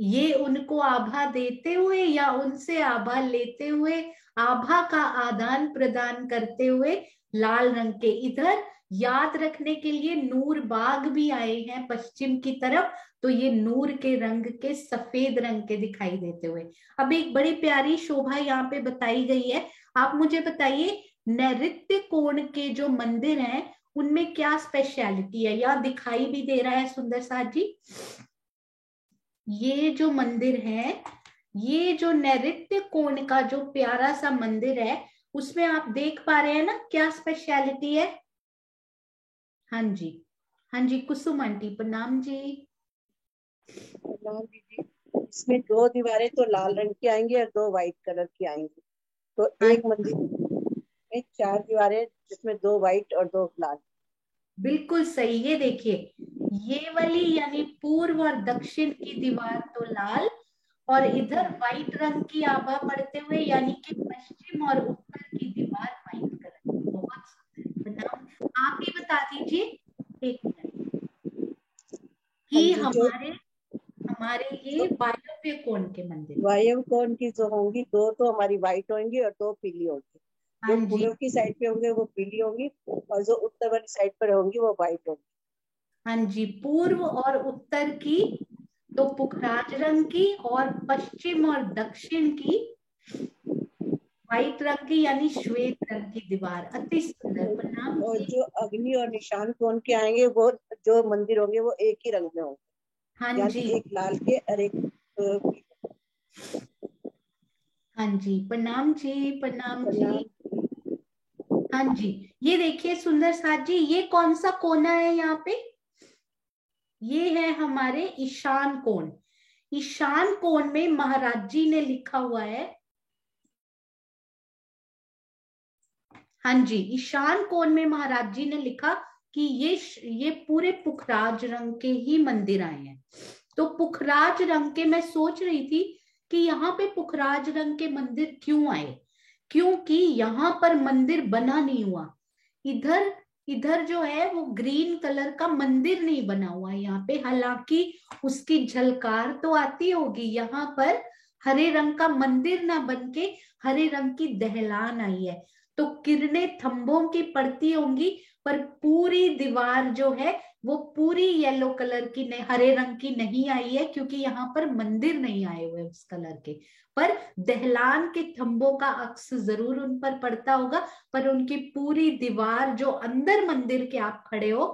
S1: ये उनको आभा देते हुए या उनसे आभा लेते हुए, आभा का आदान प्रदान करते हुए लाल रंग के। इधर याद रखने के लिए नूर बाग भी आए हैं पश्चिम की तरफ, तो ये नूर के रंग के, सफेद रंग के दिखाई देते हुए। अब एक बड़ी प्यारी शोभा यहाँ पे बताई गई है। आप मुझे बताइए, नैऋत्य कोण के जो मंदिर हैं, उनमें क्या स्पेशलिटी है? या दिखाई भी दे रहा है सुंदर साथ जी, ये जो मंदिर है, ये जो नैऋत्य कोण का जो प्यारा सा मंदिर है, उसमें आप देख पा रहे हैं ना क्या स्पेशलिटी है? हाँ जी, हाँ जी, कुसुम आंटी प्रणाम जी।
S3: प्रणाम दीदी। इसमें 2 दीवारें तो लाल रंग की आएंगी और 2 व्हाइट कलर की आएंगी। तो
S1: हाँ,
S3: एक मंदिर में 4 दीवारें, जिसमें 2 व्हाइट और 2 लाल।
S1: बिल्कुल सही। ये देखिए, ये वाली यानी पूर्व और दक्षिण की दीवार तो लाल, और इधर व्हाइट रंग की आभा पड़ते हुए, यानी कि पश्चिम और उत्तर की दीवार व्हाइट कलर की। बहुत सुंदर, प्रणाम। आप ही बता दीजिए एक मिनट
S3: हाँ
S1: कि
S3: जी, जो
S1: हमारे हमारे ये वायव्य कोण के मंदिर।
S3: वायव्य कोण की जो होंगी, 2 तो हमारी व्हाइट होंगी और 2 पीली होंगी।
S1: हाँ
S3: जो
S1: जी,
S3: पूर्व की साइड पे होंगे वो पीली होंगी, और जो उत्तर वाली साइड पर होंगी वो व्हाइट होंगी।
S1: हाँ जी, पूर्व और उत्तर की तो पुखराज रंग की, और पश्चिम और दक्षिण की व्हाइट रंग की यानी श्वेत रंग की दीवार। अति सुंदर, प्रणाम
S3: और
S1: जी।
S3: जो अग्नि और निशान कोण के आएंगे, वो जो मंदिर होंगे वो एक ही रंग में
S1: हाँ
S3: होंगे, यानी
S1: जी,
S3: एक लाल के और एक
S1: हाँ जी, प्रणाम जी, प्रणाम जी।
S3: प्रणाम।
S1: हाँ जी, ये देखिए सुंदर साथ जी, ये कौन सा कोना है यहाँ पे? ये है हमारे ईशान कोण। ईशान कोण में महाराज जी ने लिखा हुआ है, हाँ जी, ईशान कोण में महाराज जी ने लिखा कि ये पूरे पुखराज रंग के ही मंदिर आए हैं। तो पुखराज रंग के, मैं सोच रही थी कि यहाँ पे पुखराज रंग के मंदिर क्यों आए, क्योंकि यहाँ पर मंदिर बना नहीं हुआ। इधर इधर जो है वो ग्रीन कलर का मंदिर नहीं बना हुआ है यहाँ पे, हालांकि उसकी झलकार तो आती होगी। यहाँ पर हरे रंग का मंदिर ना बनके हरे रंग की दहलान आई है, तो किरणें थंबों की पड़ती होंगी, पर पूरी दीवार जो है वो पूरी येलो कलर की नहीं, हरे रंग की नहीं आई है, क्योंकि यहाँ पर मंदिर नहीं आए हुए उस कलर के। पर दहलान के थंबों का अक्स जरूर उन पर पड़ता होगा, पर उनकी पूरी दीवार जो अंदर मंदिर के आप खड़े हो,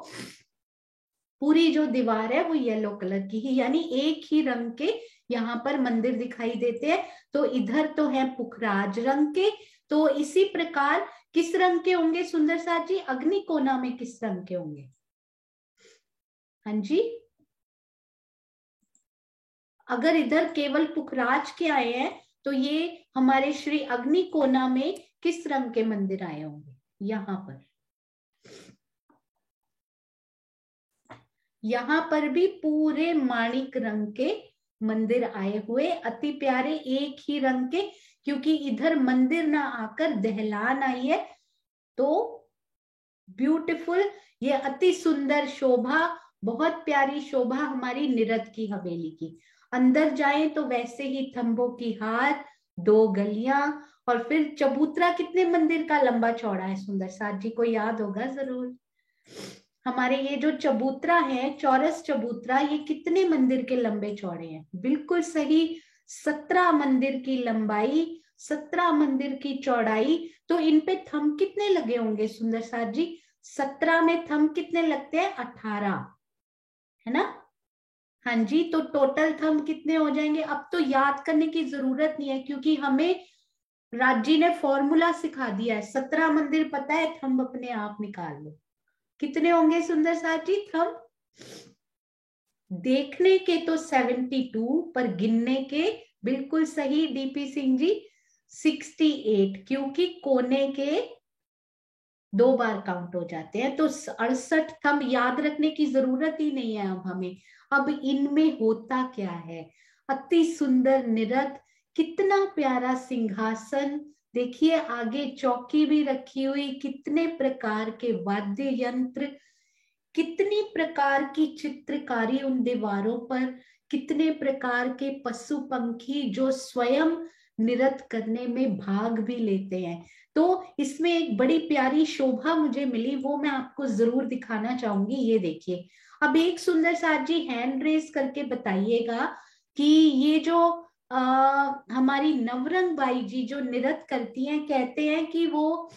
S1: पूरी जो दीवार है वो येलो कलर की ही, यानी एक ही रंग के यहाँ पर मंदिर दिखाई देते हैं। तो इधर तो है पुखराज रंग के, तो इसी प्रकार किस रंग के होंगे सुंदर साथ जी? अग्नि कोना में किस रंग के होंगे? हाँ जी, अगर इधर केवल पुखराज के आए हैं, तो ये हमारे श्री अग्नि कोना में किस रंग के मंदिर आए होंगे? यहाँ पर, यहाँ पर भी पूरे माणिक रंग के मंदिर आए हुए, अति प्यारे एक ही रंग के, क्योंकि इधर मंदिर ना आकर दहलान आई है। तो ब्यूटीफुल, ये अति सुंदर शोभा बहुत प्यारी शोभा हमारी निरत की हवेली की। अंदर जाएं तो वैसे ही थंबों की हार, 2 गलियां, और फिर चबूतरा कितने मंदिर का लंबा चौड़ा है? सुंदर साथ जी को याद होगा जरूर। हमारे ये जो चबूतरा है, चौरस चबूतरा, ये कितने मंदिर के लंबे चौड़े हैं? बिल्कुल सही, 17 मंदिर की लंबाई, 17 मंदिर की चौड़ाई। तो इन पे थंब कितने लगे होंगे सुंदर साथ जी? 17 में थंब कितने लगते हैं? 18, है ना? हाँ जी, तो टोटल थंब कितने हो जाएंगे? अब तो याद करने की जरूरत नहीं है, क्योंकि हमें राजी ने फॉर्मूला सिखा दिया है। 17 मंदिर पता है, थंब अपने आप निकाल लो। कितने होंगे सुंदर साथ जी थंब? देखने के तो 72, पर गिनने के, बिल्कुल सही डीपी सिंह जी, 68, क्योंकि कोने के 2 बार काउंट हो जाते हैं। तो 68 थंब याद रखने की जरूरत ही नहीं है अब हमें। अब इनमें होता क्या है? अति सुंदर निरत, कितना प्यारा सिंहासन, देखिए आगे चौकी भी रखी हुई, कितने प्रकार के वाद्य यंत्र, कितनी प्रकार की चित्रकारी उन दीवारों पर, कितने प्रकार के पशु पंखी जो स्वयं निरत करने में भाग भी लेते हैं। तो इसमें एक बड़ी प्यारी शोभा मुझे मिली, वो मैं आपको जरूर दिखाना चाहूंगी। ये देखिए, अब एक सुंदर साथ जी हैंड रेस करके बताइएगा कि ये जो हमारी नवरंग बाई जी जो निरत करती हैं, कहते हैं कि वो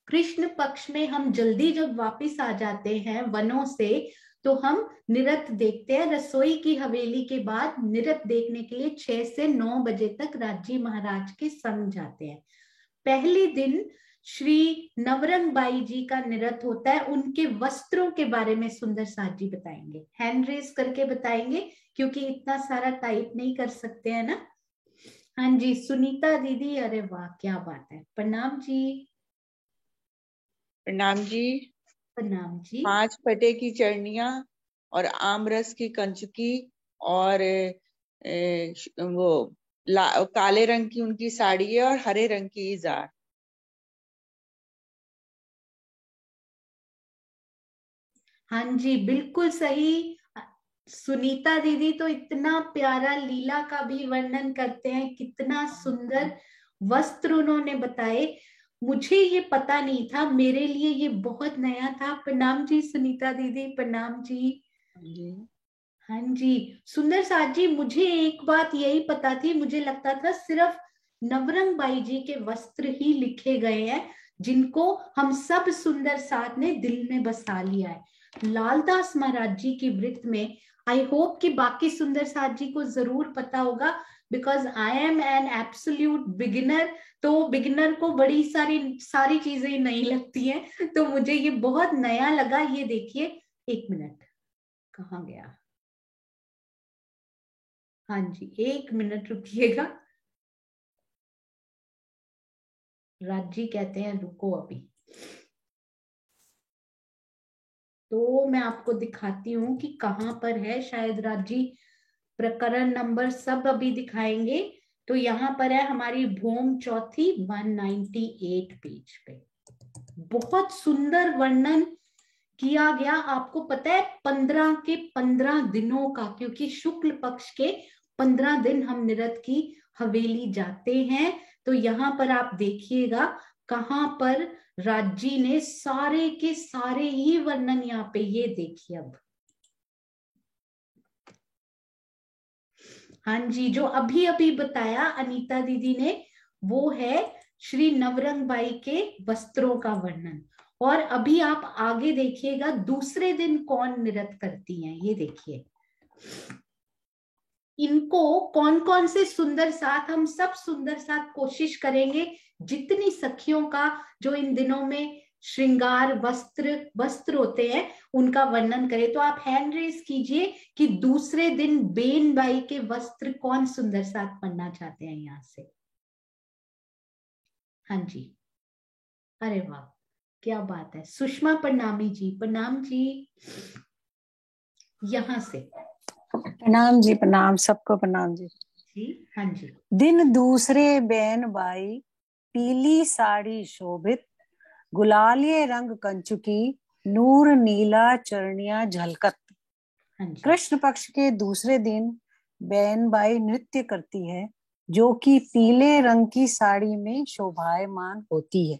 S1: कृष्ण पक्ष में हम जल्दी जब वापस आ जाते हैं वनों से, तो हम निरत देखते हैं। रसोई की हवेली के बाद निरत देखने के लिए 6 से 9 बजे तक राजी महाराज के संग जाते हैं। पहले दिन श्री नवरंग बाई जी का निरत होता है। उनके वस्त्रों के बारे में सुंदर साथ जी बताएंगे, हैंड रेस करके बताएंगे, क्योंकि इतना सारा टाइप नहीं कर सकते हैं ना। हाँ जी, सुनीता दीदी, अरे वाह क्या बात है, प्रणाम जी।
S4: प्रणाम जी।
S1: प्रणाम जी।
S4: 5 फटे की चरनियां और आमरस की कंचुकी और वो काले रंग की उनकी साड़ी है और हरे रंग की इजार।
S1: हाँ जी, बिल्कुल सही। सुनीता दीदी तो इतना प्यारा लीला का भी वर्णन करते हैं, कितना सुंदर वस्त्र उन्होंने बताए। मुझे ये पता नहीं था, मेरे लिए ये बहुत नया था। प्रणाम जी सुनीता दीदी, प्रणाम जी।
S4: जी
S1: हाँ जी, सुंदर साथ जी, मुझे एक बात यही पता थी, मुझे लगता था सिर्फ नवरंग बाई जी के वस्त्र ही लिखे गए हैं, जिनको हम सब सुंदर साथ ने दिल में बसा लिया है। लालदास महाराज जी की वृत्त में, आई होप कि बाकी सुंदर साथ जी को जरूर पता होगा, because I am an absolute beginner. तो बिगिनर को बड़ी सारी चीजें नहीं लगती हैं, तो मुझे ये बहुत नया लगा। ये देखिए, 1 मिनट, कहाँ गया? हाँ जी, 1 मिनट रुकिएगा। राजी कहते हैं रुको अभी। तो मैं आपको दिखाती हूँ कि कहाँ पर है। शायद राजी प्रकरण नंबर सब अभी दिखाएंगे। तो यहाँ पर है हमारी भूम चौथी, 198 पेज पे। बहुत सुंदर वर्णन किया गया। आपको पता है 15 के 15 दिनों का, क्योंकि शुक्ल पक्ष के 15 दिन हम निरत की हवेली जाते हैं। तो यहाँ पर आप देखिएगा कहाँ पर राजी ने सारे के सारे ही वर्णन, यहाँ पे ये देखिए। अब हाँ जी, जो अभी अभी बताया अनीता दीदी ने, वो है श्री नवरंग बाई के वस्त्रों का वर्णन। और अभी आप आगे देखिएगा दूसरे दिन कौन निरत करती हैं, ये देखिए। इनको कौन कौन से सुंदर साथ, हम सब सुंदर साथ कोशिश करेंगे जितनी सखियों का जो इन दिनों में श्रृंगार वस्त्र होते हैं उनका वर्णन करें। तो आप हैंड रेस कीजिए कि दूसरे दिन बेन बाई के वस्त्र कौन सुंदर साथ पढ़ना चाहते हैं यहां से। हाँ जी, अरे वाह क्या बात है। सुषमा प्रणामी जी, प्रणाम जी। यहां से
S5: प्रणाम जी, प्रणाम सबको, प्रणाम जी।
S1: जी हाँ जी।
S5: दिन दूसरे बैन बाई, पीली साड़ी शोभित, गुलालिये रंग कंचुकी, नूर नीला चरणिया झलकत।
S1: हाँ जी।
S5: कृष्ण पक्ष के दूसरे दिन बहनबाई नृत्य करती है, जो कि पीले रंग की साड़ी में शोभायमान होती है।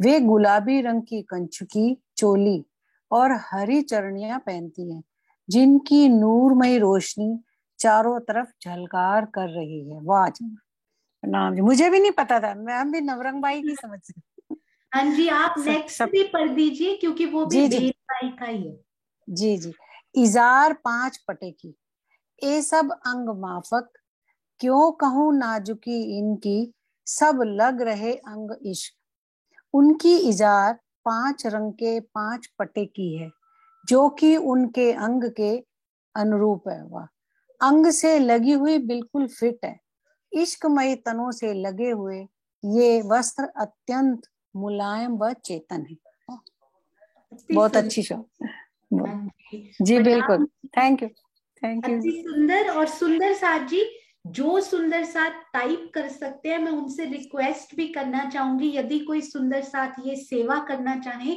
S5: वे गुलाबी रंग की कंचुकी चोली और हरी चरणियां पहनती हैं, जिनकी नूरमयी रोशनी चारों तरफ झलकार कर रही है। वाह जी, प्रणाम जी। मुझे भी नहीं पता था, मैं भी नवरंग बाई की समझ रही।
S1: हाँ जी, आप
S5: सब
S1: नेक्स्ट
S5: सब
S1: भी पढ़ दीजिए क्योंकि वो भी
S5: जी जी
S1: बेनबाई का ही है।
S5: जी जी। इजार 5 पटे की, ए सब अंग माफक, क्यों कहूं नाजुकी इनकी, सब लग रहे अंग इश्क। उनकी इजार 5 रंग के 5 पटे की है, जो कि उनके अंग के अनुरूप है। वह अंग से लगी हुई बिल्कुल फिट है। इश्कमयी तनों से लगे हुए ये वस्त्र अत्यंत मुलायम व चेतन है।
S1: अति
S5: बहुत
S1: सुंदर।
S5: अच्छी शो।
S1: हाँ जी,
S5: जी बिल्कुल।
S1: प्रणाम।
S5: थैंक यू, थैंक यू
S1: अति
S5: जी।
S1: सुंदर। और सुंदर साथ जी, जो सुंदर साथ टाइप कर सकते हैं, मैं उनसे रिक्वेस्ट भी करना चाहूंगी, यदि कोई सुंदर साथ ये सेवा करना चाहे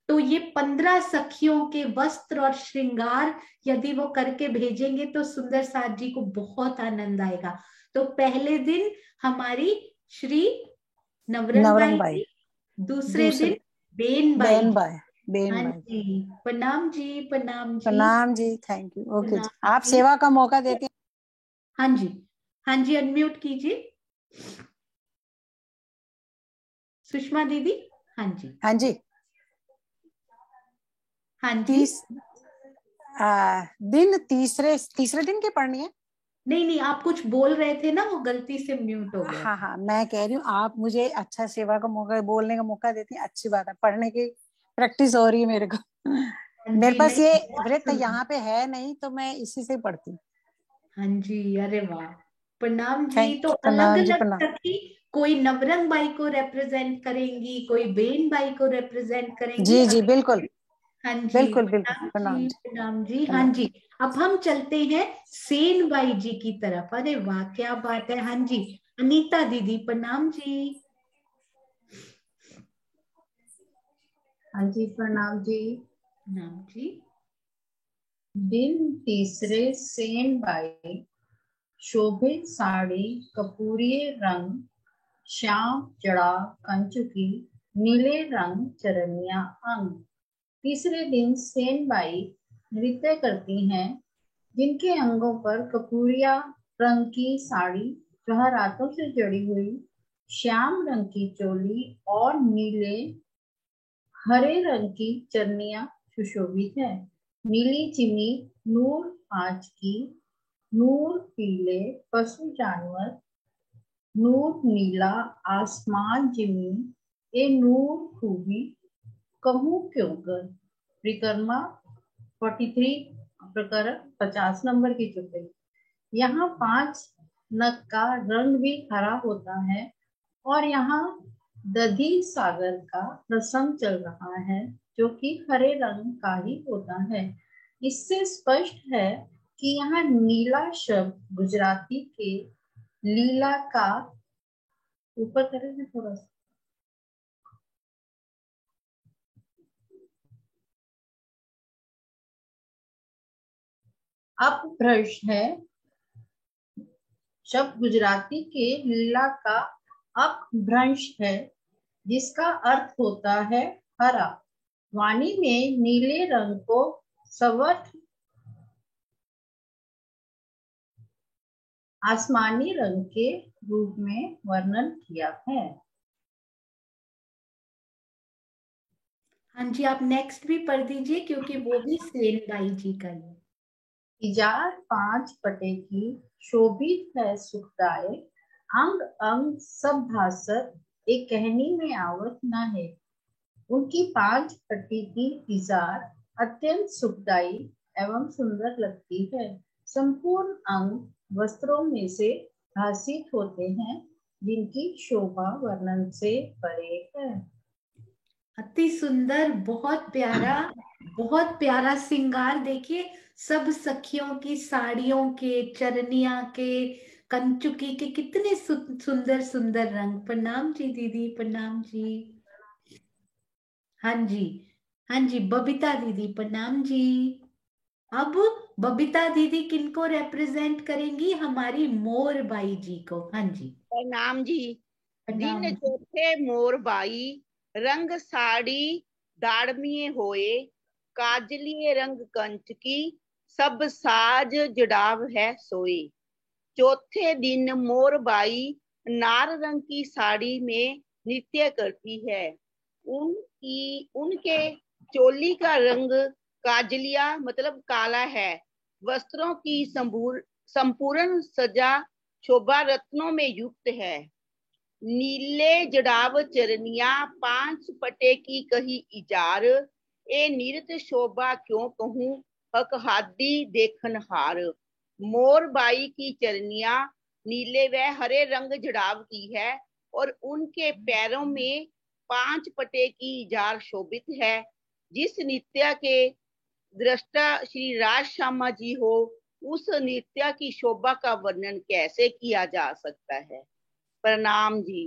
S1: तो ये 15 सखियों के वस्त्र और श्रृंगार यदि वो करके भेजेंगे तो सुंदर साथ जी को बहुत आनंद आएगा। तो पहले दिन हमारी श्री नवरंग बाई
S5: नवरंग बाई,
S1: जी, दूसरे दिन
S5: दूसरे
S1: बेन बाई
S5: बेन
S1: जी।
S5: बाय, बेन
S1: हाँ
S5: बाय।
S1: जी, प्रणाम जी, प्रणाम जी,
S5: प्रणाम जी, थैंक यू। ओके जी,
S1: प्रणाम
S5: आप
S1: जी।
S5: सेवा का मौका देते
S1: हाँ जी, हाँ जी, अनम्यूट कीजिए सुषमा दीदी। हाँ जी,
S5: हैं। हाँ जी।
S1: हाँ जी।
S5: तीस दिन तीसरे तीसरे दिन की पढ़नी है।
S1: नहीं नहीं, आप कुछ बोल रहे थे ना, वो गलती से म्यूट हो गया
S5: हाँ
S1: था।
S5: हाँ, मैं कह रही हूँ आप मुझे अच्छा सेवा का मौका, बोलने का मौका देती हैं, अच्छी बात है। पढ़ने की प्रैक्टिस हो रही है मेरे को।
S1: हाँ
S5: मेरे
S1: जी,
S5: पास
S1: नहीं
S5: ये
S1: बहुत
S5: व्रत
S1: सुंदर।
S5: यहाँ पे है नहीं, तो मैं इसी से पढ़ती हूँ।
S1: हाँ जी, अरे वाह, प्रणाम जी।
S5: थैंक
S1: तो
S5: यू,
S1: अलग
S5: प्रणाम जी,
S1: अलग
S5: प्रणाम।
S1: सखी, कोई नवरंग बाई को रिप्रेजेंट करेंगी, कोई बेन बाई को रिप्रेजेंट करेंगी
S5: जी जी
S1: अभी।
S5: बिल्कुल,
S1: हाँ जी,
S5: बिल्कुल बिल्कुल,
S1: प्रणाम
S5: प्रणाम
S1: जी,
S5: जी,
S1: प्रणाम जी। हाँ
S5: प्रणाम।
S1: जी, अब हम चलते हैं सेन बाई जी की तरफ। अरे वाह, क्या बात है। हाँ जी, अनीता दीदी, प्रणाम जी।
S6: हाँ जी, प्रणाम जी।
S1: प्रणाम जी।
S6: दिन तीसरे सेन बाई, शोभित साड़ी कपूरिये रंग, श्याम जड़ा कंचुकी, नीले रंग चरनिया अंग। तीसरे दिन सेन बाई नृत्य करती हैं, जिनके अंगों पर कपूरिया रंग की साड़ी जवाहरातों से जड़ी हुई, श्याम रंग की चोली और नीले हरे रंग की चरनिया सुशोभित है। नीली चिमी नूर आँच की, नूर पीले पशु जानवर, नूर नीला आसमान जिमी, ए नूर खूबी कहूँ क्यों कर। परिक्रमा 43, प्रकरण 50 नंबर की चुप्पी। यहाँ 5 नग का रंग भी हरा होता है और यहाँ दधी सागर का प्रसंग चल रहा है, जो कि हरे रंग का ही होता है। इससे स्पष्ट है कि यहाँ नीला शब्द गुजराती के लीला का, ऊपर करेंगे थोड़ा सा, अपभ्रंश है। शब्द गुजराती के लीला का अपभ्रंश है, जिसका अर्थ होता है हरा। वाणी में नीले रंग को सवर्ण आसमानी रंग के रूप में वर्णन किया है।
S1: हाँ जी, आप नेक्स्ट भी पढ़ दीजिए क्योंकि वो भी सेन बाई जी का ही है।
S6: इजार 5 पटे की, शोभित है सुखदाय, अंग अंग सब भासत, एक कहनी में आवत न है। उनकी 5 पट्टी की इजार अत्यंत सुखदायी एवं सुंदर लगती है। संपूर्ण अंग वस्त्रों में से भासित होते हैं, जिनकी शोभा वर्णन से परे है।
S1: अति सुंदर, बहुत प्यारा श्रृंगार। देखिए, सब सखियों की साड़ियों के, चरनिया के, कंचुकी के कितने सुंदर सुंदर रंग। प्रणाम जी दीदी, प्रणाम जी। हाँ जी, हाँ जी, बबीता दीदी प्रणाम जी। अब बबीता दीदी किनको रिप्रेजेंट करेंगी? हमारी मोर बाई जी को। हाँ जी
S4: प्रणाम जी।
S1: प्रणाम
S4: दिन
S1: जी।
S4: चौथे मोर बाई, रंग साड़ी दाड़मिए होए, काजलिए रंग कंच की, सब साज जड़ाव है सोई। चौथे दिन मोर बाई नार रंग की साड़ी में नृत्य करती है। उनके चोली का रंग काजलिया मतलब काला है। वस्त्रों की संपूर्ण सजा शोभा रत्नों में युक्त है। नीले जड़ाव चरनिया 5 पटे की कही इजार, ए निरत शोभा क्यों कहूं हक हादी देखन हार। मोर बाई की चरनिया नीले व हरे रंग जड़ाव की है और उनके पैरों में 5 पटे की इजार शोभित है। जिस नृत्य के दृष्टा श्री राज श्यामा जी हो, उस नृत्य की शोभा का वर्णन कैसे किया जा सकता है। प्रणाम जी।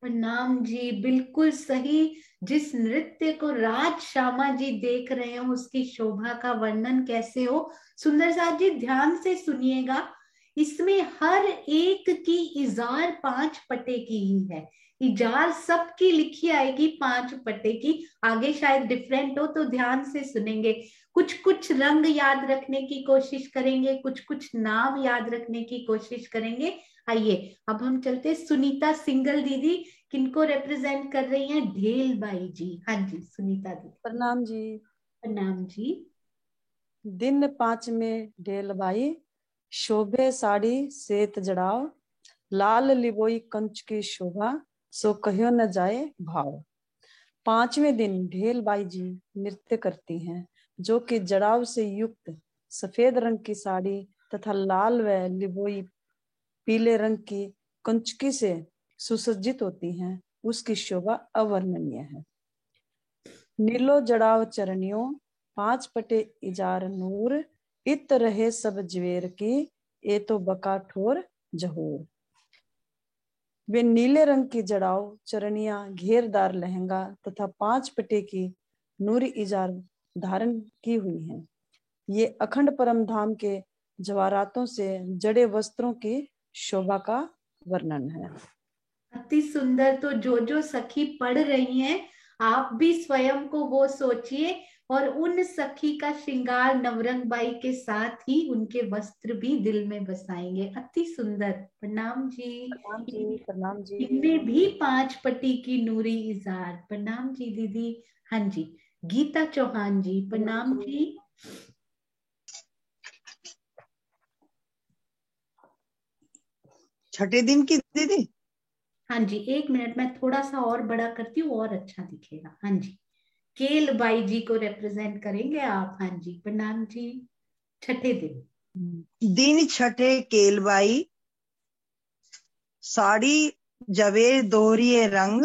S1: प्रणाम जी, बिल्कुल सही। जिस नृत्य को राज श्यामा जी देख रहे हो उसकी शोभा का वर्णन कैसे हो। सुंदर साथ जी ध्यान से सुनिएगा, इसमें हर एक की इजार 5 पटे की ही है। इजार सबकी लिखी आएगी 5 पटे की। आगे शायद डिफरेंट हो तो ध्यान से सुनेंगे। कुछ कुछ रंग याद रखने की कोशिश करेंगे, कुछ कुछ नाम याद रखने की कोशिश करेंगे। आइए अब हम चलते, सुनीता सिंगल दीदी किनको रिप्रेजेंट कर रही हैं? ढेल बाई जी। हाँ जी सुनीता दीदी
S5: प्रणाम जी।
S1: प्रणाम जी।
S5: दिन 5 में ढेलबाई, शोभे साड़ी श्वेत जड़ाव, लाल लिबोई कंच की शोभा, सो कहियो न जाए भाव। 5वें दिन ढेलबाई जी नृत्य करती हैं, जो कि जड़ाव से युक्त सफेद रंग की साड़ी तथा लाल व लिबोई पीले रंग की कंचकी से सुसज्जित होती हैं। उसकी शोभा अवर्णनीय है। नीलो जड़ाव चरणियों 5 पटे इजार नूर, इत रहे सब जवेर की, ए तो बका ठोर जहूर। वे नीले रंग की जड़ाव चरनिया घेरदार लहंगा तथा 5 पटे की नूरी इजार धारण की हुई हैं। ये अखंड परम धाम के जवाहरातों से जड़े वस्त्रों की शोभा का वर्णन है।
S1: अति सुंदर। तो जो जो सखी पढ़ रही हैं आप भी स्वयं को वो सोचिए और उन सखी का श्रृंगार नवरंग बाई के साथ ही उनके वस्त्र भी दिल में बसाएंगे। अति सुंदर। प्रणाम जी।
S5: प्रणाम जी। प्रणाम जी।
S1: इनमें भी 5 पट्टी की नूरी इजार। प्रणाम जी दीदी। हाँ जी गीता चौहान जी प्रणाम जी।
S7: छठे दिन की दीदी।
S1: हाँ जी 1 मिनट मैं थोड़ा सा और बड़ा करती हूँ और अच्छा दिखेगा। हाँ जी केल बाई जी को रिप्रेजेंट करेंगे आप। हाँ जी प्रणाम जी। छठे
S7: दिन छठे केलबाई, साड़ी जवेर दोहरिए रंग,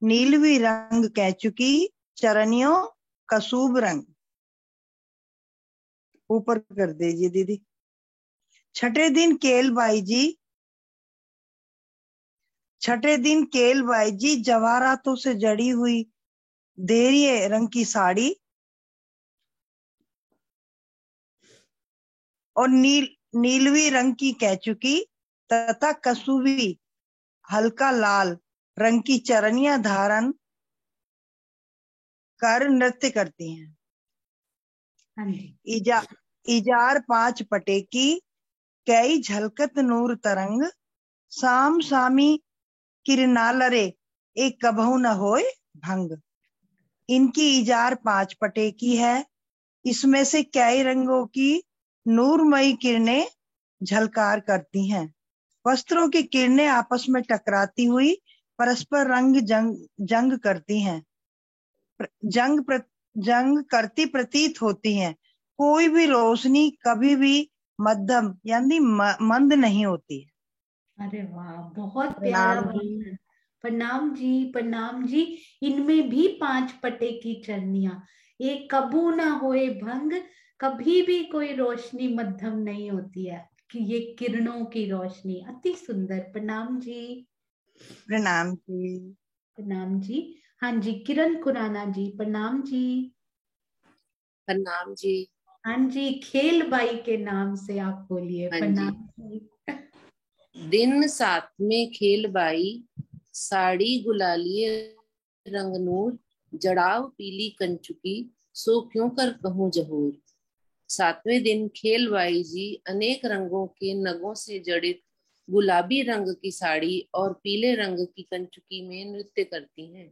S7: नीलवी रंग कैचुकी, चरनियों कसूब रंग। ऊपर कर दीजिए दीदी। छठे दिन केलबाई जी, छठे दिन केलबाई जी जवाहरातों से जड़ी हुई देरिये रंग की साड़ी और नीलवी रंग की कैचुकी तथा कसूबी हल्का लाल रंग की चरनियां धारण कर नृत्य करती हैं।
S1: हाँ जी
S7: इजार 5 पटे की, कई झलकत नूर तरंग, साम सामी किरनालरे एक कबहू न होए भंग। इनकी इजार 5 पटे की है। इसमें से कई रंगों की नूरमयी किरणें झलकार करती हैं। वस्त्रों की किरणें आपस में टकराती हुई परस्पर रंग जंग करती हैं, जंग करती प्रतीत होती हैं। कोई भी रोशनी कभी भी मध्यम यानी मंद नहीं होती।
S1: अरे वाह बहुत प्यारा
S7: प्रणाम जी।
S1: वर्णन। प्रणाम जी प्रणाम जी। इनमें भी 5 पटे की चरनियां, एक कबू ना होए भंग, कभी भी कोई रोशनी मध्यम नहीं होती है कि ये किरणों की रोशनी। अति सुंदर। प्रणाम जी
S7: प्रणाम जी।
S1: प्रणाम जी। हाँ जी किरण खुराना जी प्रणाम जी।
S8: प्रणाम जी।
S1: हाँ जी, खेल बाई के नाम से आप बोलिए।
S8: हाँ जी।
S1: प्रणाम जी।
S8: दिन साथ में खेल बाई, साड़ी गुलालिए रंग नूर, जड़ाव पीली कंचुकी, सो क्यों कर कहूँ जहूर। सातवें दिन खेल बाई जी अनेक रंगों के नगों से जड़ित गुलाबी रंग की साड़ी और पीले रंग की कंचुकी में नृत्य करती हैं।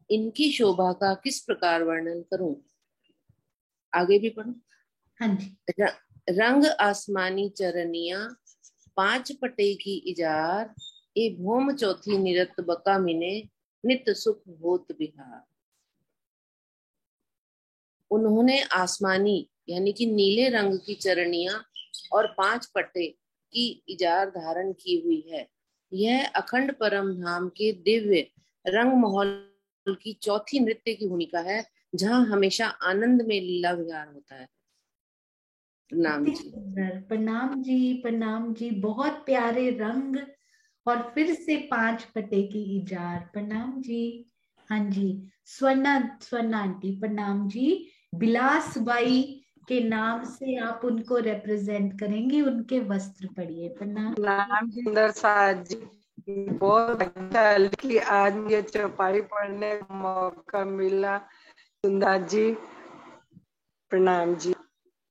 S8: इनकी शोभा का किस प्रकार वर्णन करूं। आगे भी पढ़ो।
S1: हाँ जी।
S8: रंग आसमानी चरनिया, 5 पटे की इजार, ए भौम चौथी निरत बका मिने, नित सुख होत बिहार। उन्होंने आसमानी यानी कि नीले रंग की चरनिया और 5 पट्टे की इजार धारण की हुई है। यह अखंड परम धाम के दिव्य रंग महल की चौथी नृत्य की भूमिका है, जहां हमेशा आनंद में लीला विहार होता है। प्रणाम
S1: अति
S8: जी।
S1: सुंदर। प्रणाम जी, प्रणाम जी। बहुत प्यारे रंग और फिर से 5 पटे की इजार। प्रणाम जी। हाँ जी। स्वर्णा, स्वर्णा आंटी प्रणाम जी। बिलास बाई के नाम से आप उनको रिप्रेजेंट करेंगी, उनके वस्त्र पढ़िए। प्रणाम।
S2: नाम सुंदर साज जी, बहुत अच्छा है कि आज मुझे चौपाई पढ़ने का मौका मिला। सुंदर जी प्रणाम जी।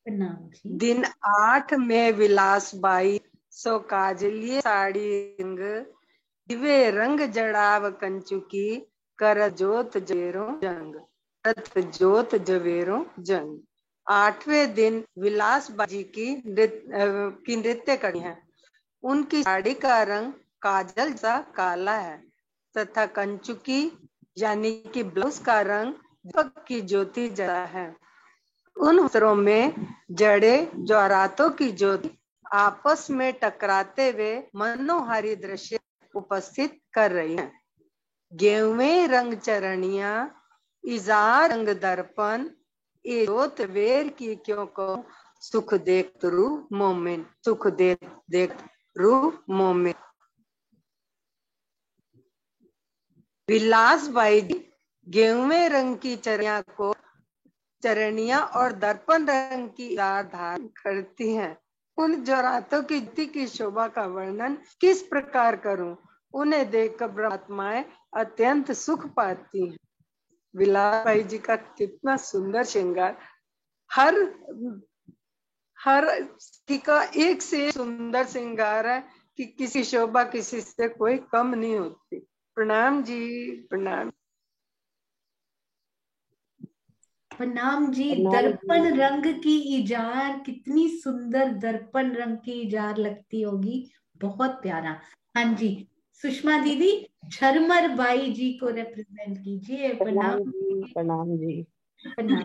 S1: प्रणाम जी।
S2: दिन 8 में विलास बाई, सो काजलिए साड़ी रंग, दिवे रंग जड़ाव कंचुकी, कर जोत जवेरों जंग, रथ जोत जवेरों जंग। 8वें दिन विलास बाजी की नृत्य करी है। उनकी साड़ी का रंग काजल सा काला है तथा कंचुकी यानी कि ब्लाउज का रंग दीपक की ज्योति जला है। उन वस्त्रों में जड़े ज्वारातों की ज्योति आपस में टकराते हुए मनोहारी दृश्य उपस्थित कर रही हैं। गेहूं रंग चरणिया, इजार रंग दर्पण, ये जोत वेर की क्यों को, सुख देख रू मोमिन, सुख देख रू मोमिन। विलास बाई जी गेहूं रंग की चरणिया और दर्पण रंग की धारण करती हैं। उन जोरातों की ज्योति की शोभा का वर्णन किस प्रकार करूं। उन्हें देखकर ब्रह्मात्माएं अत्यंत सुख पाती हैं। विलास बाई जी का कितना सुंदर श्रृंगार, हर हर का एक से सुंदर श्रृंगार है कि किसी शोभा किसी से कोई कम नहीं होती। प्रणाम जी। प्रणाम।
S1: प्रणाम जी।
S8: प्रणाम
S1: दर्पण
S8: जी।
S1: रंग की इजार, कितनी सुंदर दर्पण रंग की इजार लगती होगी, बहुत प्यारा। हाँ जी। सुषमा दीदी, झरमर बाई जी को रिप्रेजेंट कीजिए।
S9: प्रणाम
S1: प्रणाम।
S9: जी। प्रणाम जी।
S1: प्रणाम।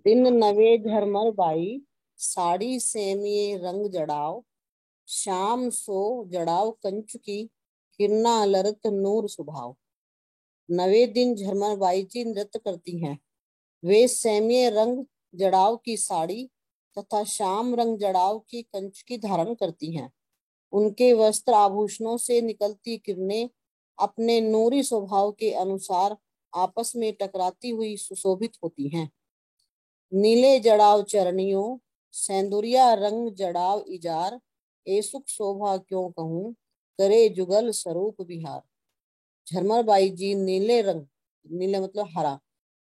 S9: दिन नवे झरमर बाई, साड़ी सेमिये रंग जड़ाव, शाम सो जड़ाव कंचुकी, किरना लरत नूर सुभाव। नवे दिन झरमर बाई जी नृत्य करती हैं। वे सेमिये रंग जड़ाव की साड़ी तथा शाम रंग जड़ाव की कंचुकी धारण करती हैं। उनके वस्त्र आभूषणों से निकलती किरणें अपने नूरी स्वभाव के अनुसार आपस में टकराती हुई सुशोभित होती हैं। नीले जड़ाव चरणियों, सेंदुरिया रंग जड़ाव इजार, ए सुख शोभा क्यों कहूँ, करे जुगल स्वरूप बिहार। झरमर बाई जी नीले रंग, नीले मतलब हरा,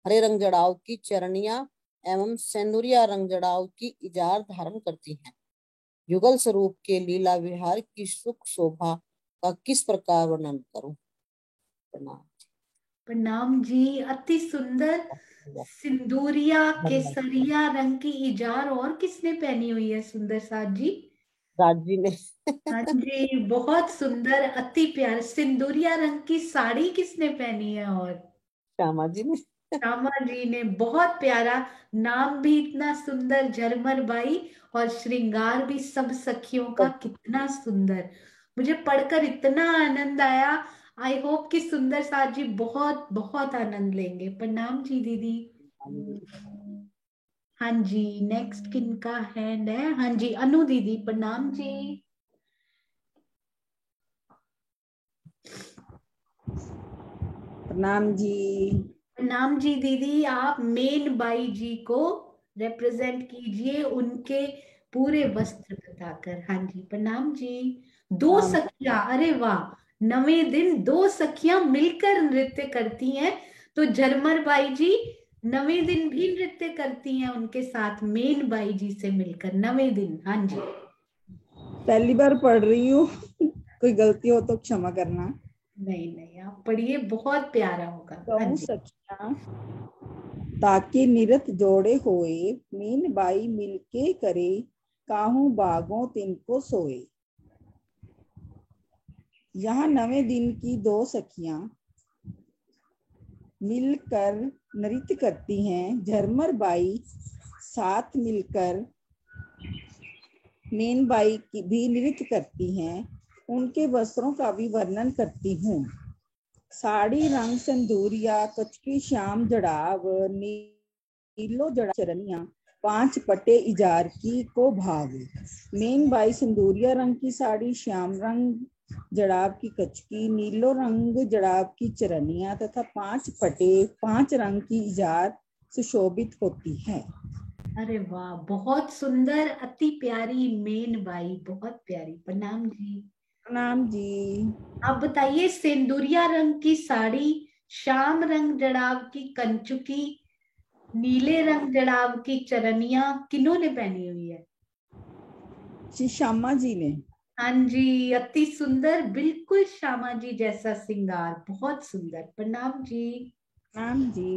S9: हरे रंग जड़ाव की चरणिया एवं सेंदुरिया रंग जड़ाव की इजार धारण करती हैं। युगल स्वरूप के लीला विहार की सुख शोभा का किस प्रकार वर्णन करूं। प्रणाम।
S1: प्रणाम जी। अति सुंदर सिंदूरिया केसरिया रंग की इजार और किसने पहनी हुई है सुंदर साथ जी।
S9: राज जी ने।
S1: हाँ जी, बहुत सुंदर, अति प्यार। सिंदूरिया रंग की साड़ी किसने पहनी है और
S9: श्यामा जी ने।
S1: श्यामा जी ने। बहुत प्यारा। नाम भी इतना सुंदर, झरमर बाई, और श्रृंगार भी सब सखियों का कितना सुंदर। मुझे पढ़कर इतना आनंद आया। आई होप कि सुंदर साथ जी बहुत बहुत आनंद लेंगे। प्रणाम जी दीदी। हाँ जी। नेक्स्ट किनका हैंड है। हाँ जी, अनु दीदी प्रणाम जी।
S10: प्रणाम जी।
S1: प्रणाम जी दीदी। आप मेन बाई जी को रिप्रेजेंट कीजिए उनके पूरे वस्त्र बताकर। हाँ जी, प्रणाम जी। दो सखियां, अरे वाह, 9वें दिन 2 सखियां मिलकर नृत्य करती हैं। तो झरमर बाई जी 9वें दिन भी नृत्य करती हैं उनके साथ मेन बाई जी से मिलकर 9वें दिन। हाँ जी,
S10: पहली बार पढ़ रही हूँ, कोई गलती हो तो क्षमा करना।
S1: नहीं नहीं, आप पढ़िए, बहुत प्यारा होगा। हाँ
S10: कहूँ
S1: जी,
S10: सखियां ताकि निरत जोड़े होए, मीन बाई मिलके करे, काहू बागों तिनको सोए। यहाँ 9वें दिन की 2 सखियां मिलकर नृत्य करती हैं। झरमर बाई साथ मिलकर मीन बाई की भी नृत्य करती हैं। उनके वस्त्रों का भी वर्णन करती हूँ। साड़ी रंग संदूरिया, कचकी श्याम जड़ाव, नीलो जड़ा चरनिया, 5 पटे इजार की को भाग। मीन बाई संदूरिया रंग की साड़ी, श्याम रंग जड़ाव की कचकी, नीलो रंग जड़ाव की चरनिया तथा 5 पटे 5 रंग की इजार सुशोभित होती है।
S1: अरे वाह, बहुत सुंदर, अति प्यारी मेन बाई, बहुत प्यारी। प्रणाम जी।
S10: प्रणाम जी।
S1: आप बताइए, सिंदूरिया रंग की साड़ी, श्याम रंग जड़ाव की कंचुकी, नीले रंग जड़ाव की चरनिया किन्होंने पहनी हुई है?
S10: श्री श्यामा जी ने।
S1: हाँ जी, अति सुंदर, बिल्कुल श्यामा जी जैसा श्रृंगार, बहुत सुंदर। प्रणाम जी।
S10: प्रणाम जी।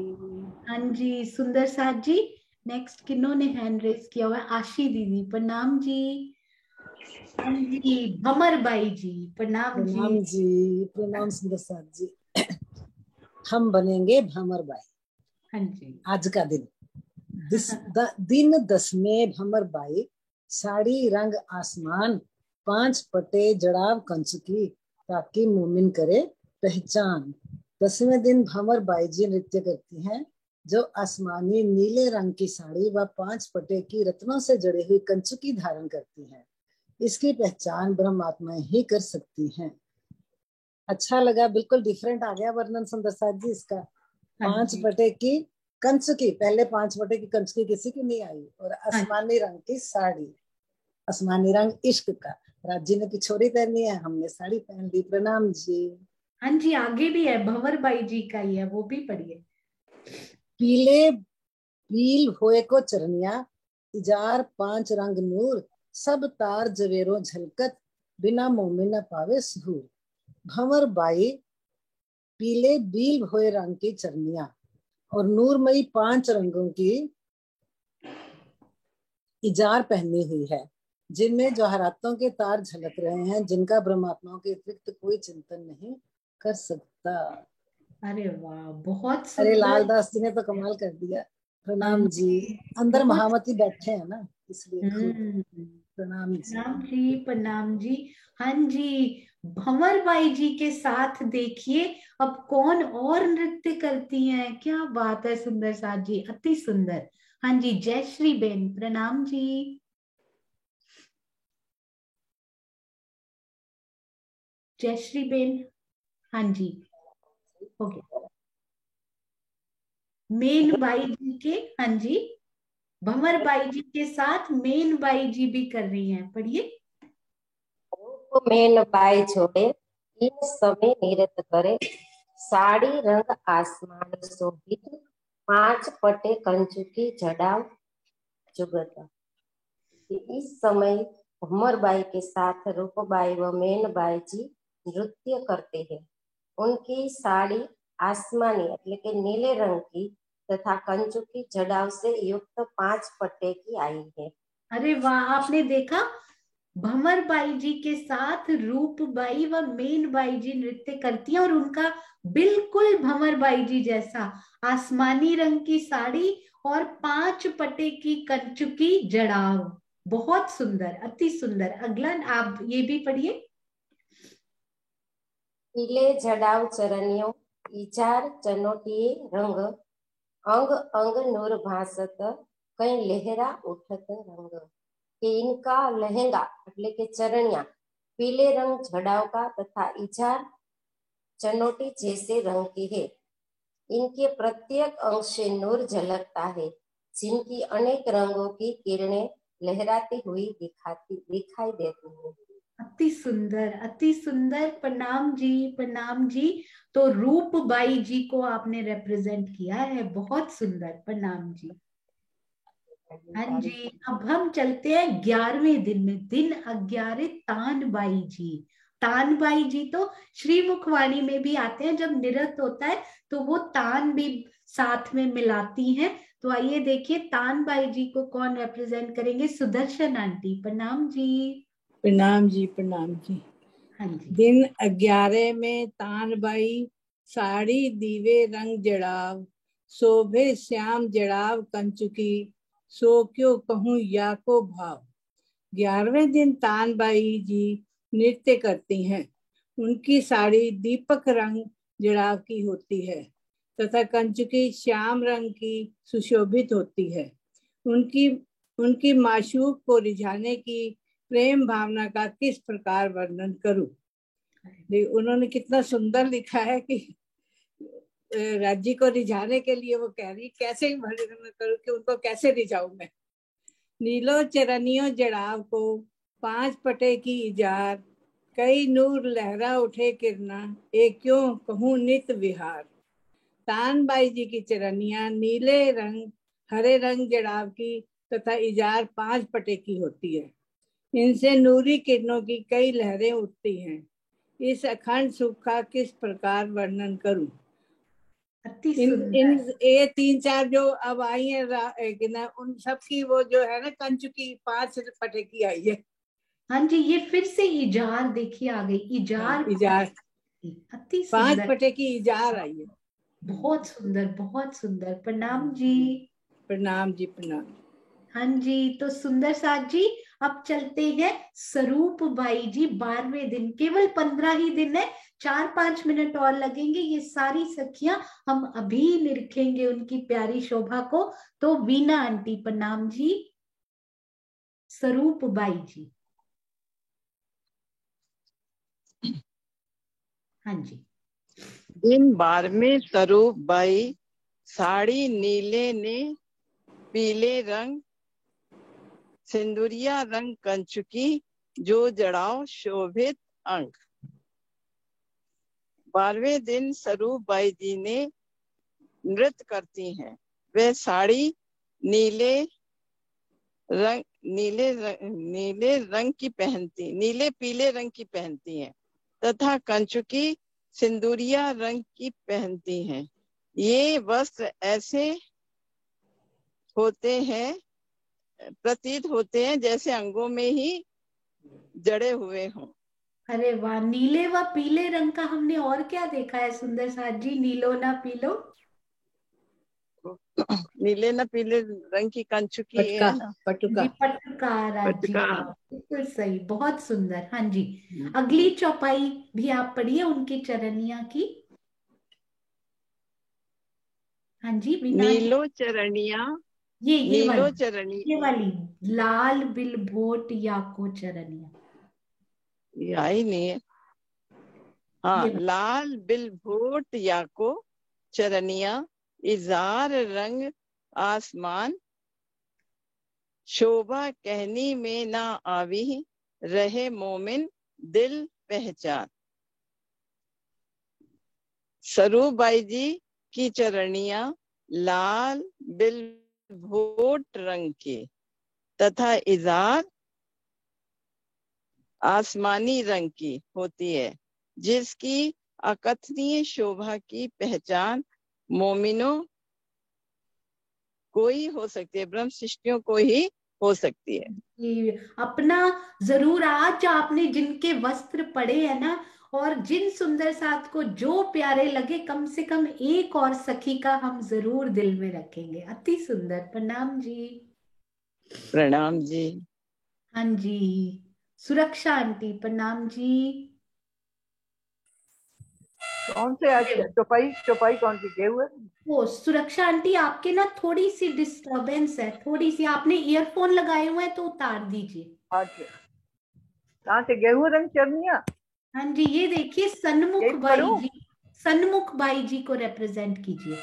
S1: हाँ जी, सुंदर साथ जी। नेक्स्ट किन्होंने हैंड रेस किया हुआ है? आशी दीदी, प्रणाम जी। हाँ जी, भमर बाई जी, प्रणाम जी।
S5: प्रणाम जी, प्रणाम सुंदर साथ जी। हम बनेंगे भमर बाई।
S1: हाँ जी,
S5: आज का दिन दिन 10वें भमर बाई, साड़ी रंग आसमान, 5 पटे जड़ाव कंचकी, ताकि मोमिन करे पहचान। 10वें दिन भमर बाई जी नृत्य करती हैं, जो आसमानी नीले रंग की साड़ी व 5 पटे की रत्नों से जड़ी हुई कंचुकी धारण करती हैं। इसकी पहचान ब्रह्मात्माएं ही कर सकती हैं। अच्छा लगा, बिल्कुल डिफरेंट आ गया वर्णन सुंदर साथ जी इसका।
S1: हाँ
S5: 5
S1: जी,
S5: पटे की कंचुकी, पहले 5 पटे की कंचुकी किसी की नहीं आई। और
S1: हाँ जी,
S5: आसमानी रंग की साड़ी, आसमानी रंग इश्क का। राज जी ने पिछोड़ी पहनी है, हमने साड़ी पहन ली। प्रणाम जी।
S1: हाँ जी, आगे भी है, भंवर बाई जी का ही है, वो भी पढ़िए।
S5: पीले पील होए को चरनिया, इजार 5 रंग नूर, सब तार जवेरो झलकत, बिना मोमिन न पावे सहूर। भंवर बाई पीले बील हुए रंग की चरनिया और नूरमयी 5 रंगों की इजार पहनी हुई है, जिनमें जवाहरातों के तार झलक रहे हैं, जिनका ब्रह्मात्माओं के अतिरिक्त कोई चिंतन नहीं कर सकता।
S1: अरे वाह, बहुत
S5: अरे
S1: सुंदर।
S5: लालदास जी ने तो कमाल कर दिया। प्रणाम जी। अंदर
S1: बहुत
S5: महामती बैठे हैं ना, इसलिए खूब। प्रणाम जी।
S1: प्रणाम जी, प्रणाम जी। हाँ जी, भंवर बाई जी के साथ देखिए अब कौन और नृत्य करती हैं। क्या बात है सुंदर साथ जी, अति सुंदर। हाँ जी, जयश्री बेन, प्रणाम जी। जयश्री बेन, हाँ जी, हो गया। मेन बाई जी के, हाँ जी, भंवर बाई जी के साथ मेन बाई जी भी कर रही हैं, पढ़िए।
S2: मेन बाई छोड़े इन समय नृत्य करे, साड़ी रंग आसमान शोभित, 5 पटे कंचुकी जड़ाव जुगत। इस समय भंवरबाई के साथ रूपबाई व मेनबाई जी नृत्य करते हैं। उनकी साड़ी आसमानी એટલે કે नीले रंग की तथा कंचुकी जड़ाव से युक्त 5 पट्टे की आई है।
S1: अरे वाह, आपने देखा, भंवर बाई जी के साथ रूप बाई व मेन बाई जी नृत्य करती हैं और उनका बिल्कुल भंवर बाई जी जैसा आसमानी रंग की साड़ी और 5 पटे की कंचुकी जड़ाव। बहुत सुंदर, अति सुंदर। अगला आप ये भी पढ़िए।
S2: पीले जड़ाव चरनियों ईचार चनोटिये रंग, अंग अंग नूर भासत, कई लहरा उठत रंग। कि इनका लहंगा એટલે કે चरणिया पीले रंग जड़ाव का तथा इजार चनोटी जैसे रंग की है। इनके प्रत्येक अंग से नूर झलकता है,
S11: जिनकी अनेक रंगों की किरणें लहराती हुई दिखाई देती हैं।
S1: अति सुंदर, अति सुंदर। प्रणाम जी, प्रणाम जी। तो रूप बाई जी को आपने रिप्रेजेंट किया है, बहुत सुंदर, प्रणाम जी। हाँ जी, अब हम चलते हैं 11वें दिन में। दिन 11 तानबाई जी। तानबाई जी तो श्री मुखवाणी में भी आते हैं, जब नृत्य होता है तो वो तान भी साथ में मिलाती हैं। तो आइए देखिए तानबाई जी को कौन रिप्रेजेंट करेंगे। सुदर्शन आंटी, प्रणाम जी।
S12: प्रणाम जी, प्रणाम जी।
S1: हाँ जी।
S12: दिन 11 में तानबाई साड़ी दीवे रंग जड़ाव, शोभे श्याम जड़ाव कंचुकी, सो क्यों कहूँ या को भाव। 11वें दिन तानबाई जी नृत्य करती हैं। उनकी साड़ी दीपक रंग जड़ाव की होती है तथा कंचुकी श्याम रंग की सुशोभित होती है। उनकी माशूक को रिझाने की प्रेम भावना का किस प्रकार वर्णन करूं। उन्होंने कितना सुंदर लिखा है कि राज्य को रिझाने के लिए वो कह रही कैसे वर्णन करूं कि उनको कैसे रिझाऊं मैं। नीलो चरनियों जड़ाव को 5 पटे की इजार, कई नूर लहरा उठे किरना, एक क्यों कहूँ नित विहार। तानबाई जी की चरनियां नीले रंग हरे रंग जड़ाव की तथा इजार 5 पटे की होती है। इनसे नूरी किरणों की कई लहरें उठती हैं। इस अखंड सुख का किस प्रकार वर्णन करूं। ये 3-4 जो अब आई है उन सब की वो जो है ना कंचुकी 5 पटे की आई है।
S1: हाँ जी, ये फिर से इजार देखिए आ गई। इजार,
S12: इजार 5 पटे की इजार आई है।
S1: बहुत सुंदर, बहुत सुंदर। प्रणाम जी।
S12: प्रणाम जी, प्रणाम।
S1: हाँ जी, तो सुंदर साथ जी अब चलते हैं स्वरूप बाई जी। 12वें दिन, केवल 15 ही दिन है, 4-5 मिनट और लगेंगे। ये सारी सखियां हम अभी निरखेंगे उनकी प्यारी शोभा को। तो वीना आंटी, प्रणाम जी। स्वरूप बाई जी। हाँ जी।
S13: दिन 12वें स्वरूप बाई साड़ी नीले ने पीले रंग, सिंदूरिया रंग कंचुकी, जो जड़ाव शोभित अंग। 12वें दिन स्वरूप बाई जी ने नृत्य करती हैं। वे साड़ी नीले पीले रंग की पहनती हैं तथा कंचुकी सिंदूरिया रंग की पहनती हैं। ये वस्त्र ऐसे होते हैं, प्रतीत होते हैं जैसे अंगों में ही जड़े हुए हों।
S1: अरे वाह, नीले व पीले रंग का हमने और क्या देखा है सुंदर साथ जी। नीलो ना पीलो,
S13: नीले न पीले रंग की कंचुकी है ना,
S1: पटुका। बिल्कुल सही, बहुत सुंदर। हाँ जी, अगली चौपाई भी आप पढ़िए उनकी चरनिया की। हाँ जी,
S13: नीलो चरनिया,
S1: ये वाली लाल बिल भोट याको चरनिया,
S13: यही नहीं है। हाँ, लाल बिल भोट याको चरनिया, इजार रंग आसमान, शोभा कहनी में ना आवी, रहे मोमिन दिल पहचान। स्वरूप बाई जी की चरणियां लाल बिल भोट रंग की तथा इजार आसमानी रंग की होती है, जिसकी अकथनीय शोभा की पहचान मोमिनों को ही हो सकती है, ब्रह्म सृष्टियों को ही हो सकती है।
S1: अपना जरूर आज आपने जिनके वस्त्र पड़े हैं ना, और जिन सुंदर साथ को जो प्यारे लगे, कम से कम एक और सखी का हम जरूर दिल में रखेंगे। अति सुंदर। प्रणाम जी।
S13: प्रणाम जी।
S1: हाँ जी, सुरक्षा आंटी, प्रणाम जी।
S14: कौन से आज चौपाई कौन सी गेहूं है?
S1: वो सुरक्षा आंटी, आपके ना थोड़ी सी डिस्टरबेंस है, थोड़ी सी। आपने ईयरफोन लगाए हुए हैं तो उतार दीजिए।
S14: अच्छा, कहाँ से? गेहूं रंग चरनिया।
S1: हाँ जी, ये देखिए सन्मुख बाई जी, सन्मुख बाई जी को रिप्रेजेंट कीजिए।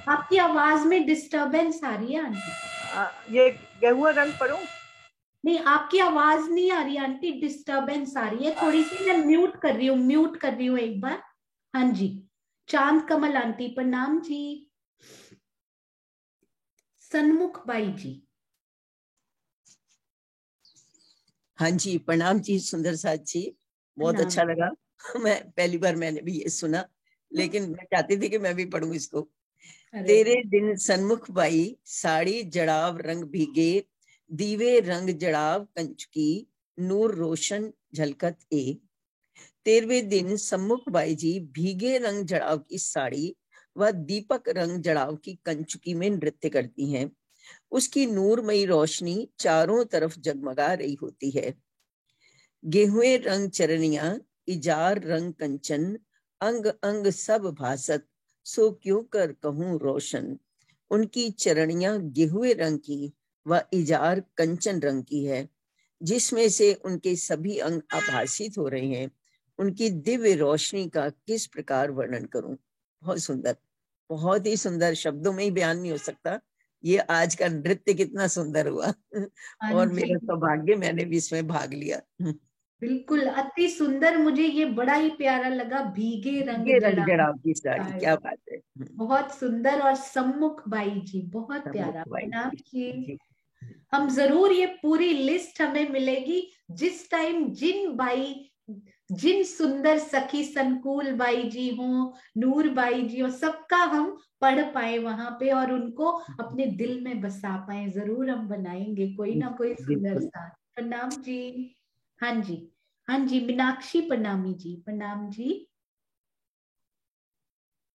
S1: आपकी आवाज में डिस्टरबेंस आ रही है आंटी।
S14: ये गेहुआ रंग पढ़ूं?
S1: नहीं, आपकी आवाज नहीं आ रही आंटी, डिस्टरबेंस आ रही है थोड़ी सी। मैं म्यूट कर रही हूँ एक बार। हाँ जी, चांद कमल आंटी प्रणाम जी। सन्मुख बाई जी।
S15: हाँ जी प्रणाम जी सुंदर साथ जी, बहुत अच्छा लगा। मैं पहली बार मैंने भी ये सुना, लेकिन मैं चाहती थी कि मैं भी पढ़ूं इसको। तेरे दिन सन्मुख बाई साड़ी जड़ाव रंग भीगे, दीवे रंग जड़ाव कंचकी, नूर रोशन झलकत ए। 13वें दिन सम्मुख बाई जी भीगे रंग जड़ाव की साड़ी व दीपक रंग जड़ाव की कंचुकी में नृत्य करती हैं। उसकी नूरमयी रोशनी चारों तरफ जगमगा रही होती है। गेहुए रंग चरनिया इजार रंग कंचन, अंग अंग सब भासत, सो क्यों कर कहूं रोशन। उनकी चरणियां गेहुए रंग की व इजार कंचन रंग की है, जिसमें से उनके सभी अंग आभासित हो रहे हैं। उनकी दिव्य रोशनी का किस प्रकार वर्णन करूं। बहुत सुंदर, बहुत ही सुंदर, शब्दों में ही बयान नहीं हो सकता ये आज का नृत्य कितना सुंदर हुआ। और मेरा सौभाग्य, मैंने भी इसमें भाग लिया।
S1: बिल्कुल अति सुंदर, मुझे ये बड़ा ही प्यारा लगा। भीगे रंग
S15: जड़ाव की साड़ी, क्या बात है।
S1: बहुत सुंदर। और सम्मुख बाई जी बहुत प्यारा, प्रणाम जी। हम जरूर, ये पूरी लिस्ट हमें मिलेगी जिस टाइम जिन सुंदर सखी संकुल बाई जी हो, नूर बाई जी हो, सबका हम पढ़ पाए वहां पे और उनको अपने दिल में बसा पाए। जरूर हम बनाएंगे कोई ना कोई सुंदर सा। प्रणाम जी। हाँ जी, हाँ जी, मीनाक्षी प्रणामी जी, प्रणाम जी।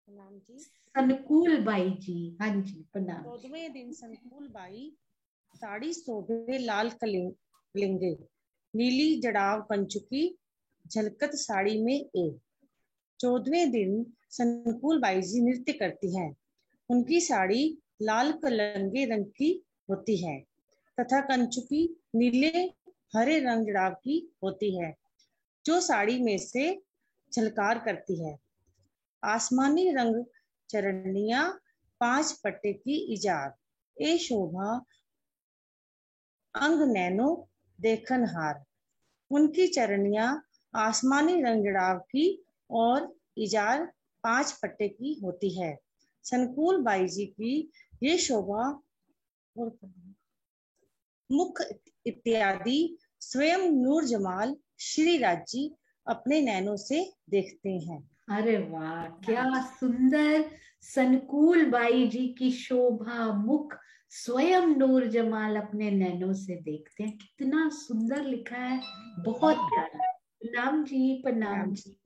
S16: प्रणाम जी।
S1: संकुल बाई जी, हाँ जी प्रणाम।
S16: 14वें दिन संकुल बाई साड़ी शोभे लाल कलिंगे, नीली जड़ाव कंचुकी, झलकत साड़ी में ए। 14वें दिन संकुल बाई जी नृत्य करती हैं। उनकी साड़ी लाल कलंगे रंग की होती है तथा कंचुकी नीले हरे रंग जड़ाव की होती है, जो साड़ी में से झलकार करती है। आसमानी रंग चरनिया 5 पट्टे की इजार, ए शोभा अंग नैनो देखन हार। उनकी चरनिया आसमानी रंग जड़ाव की और इजार 5 पट्टे की होती है। संकुल बाई जी की ये शोभा मुख इत्यादि स्वयं नूर जमाल श्री राज जी अपने नैनों से देखते हैं।
S1: अरे वाह, क्या सुंदर। संकुल बाई जी की शोभा मुख स्वयं नूर जमाल अपने नैनों से देखते हैं। कितना सुंदर लिखा है, बहुत प्यारा। प्रणाम जी, प्रणाम जी,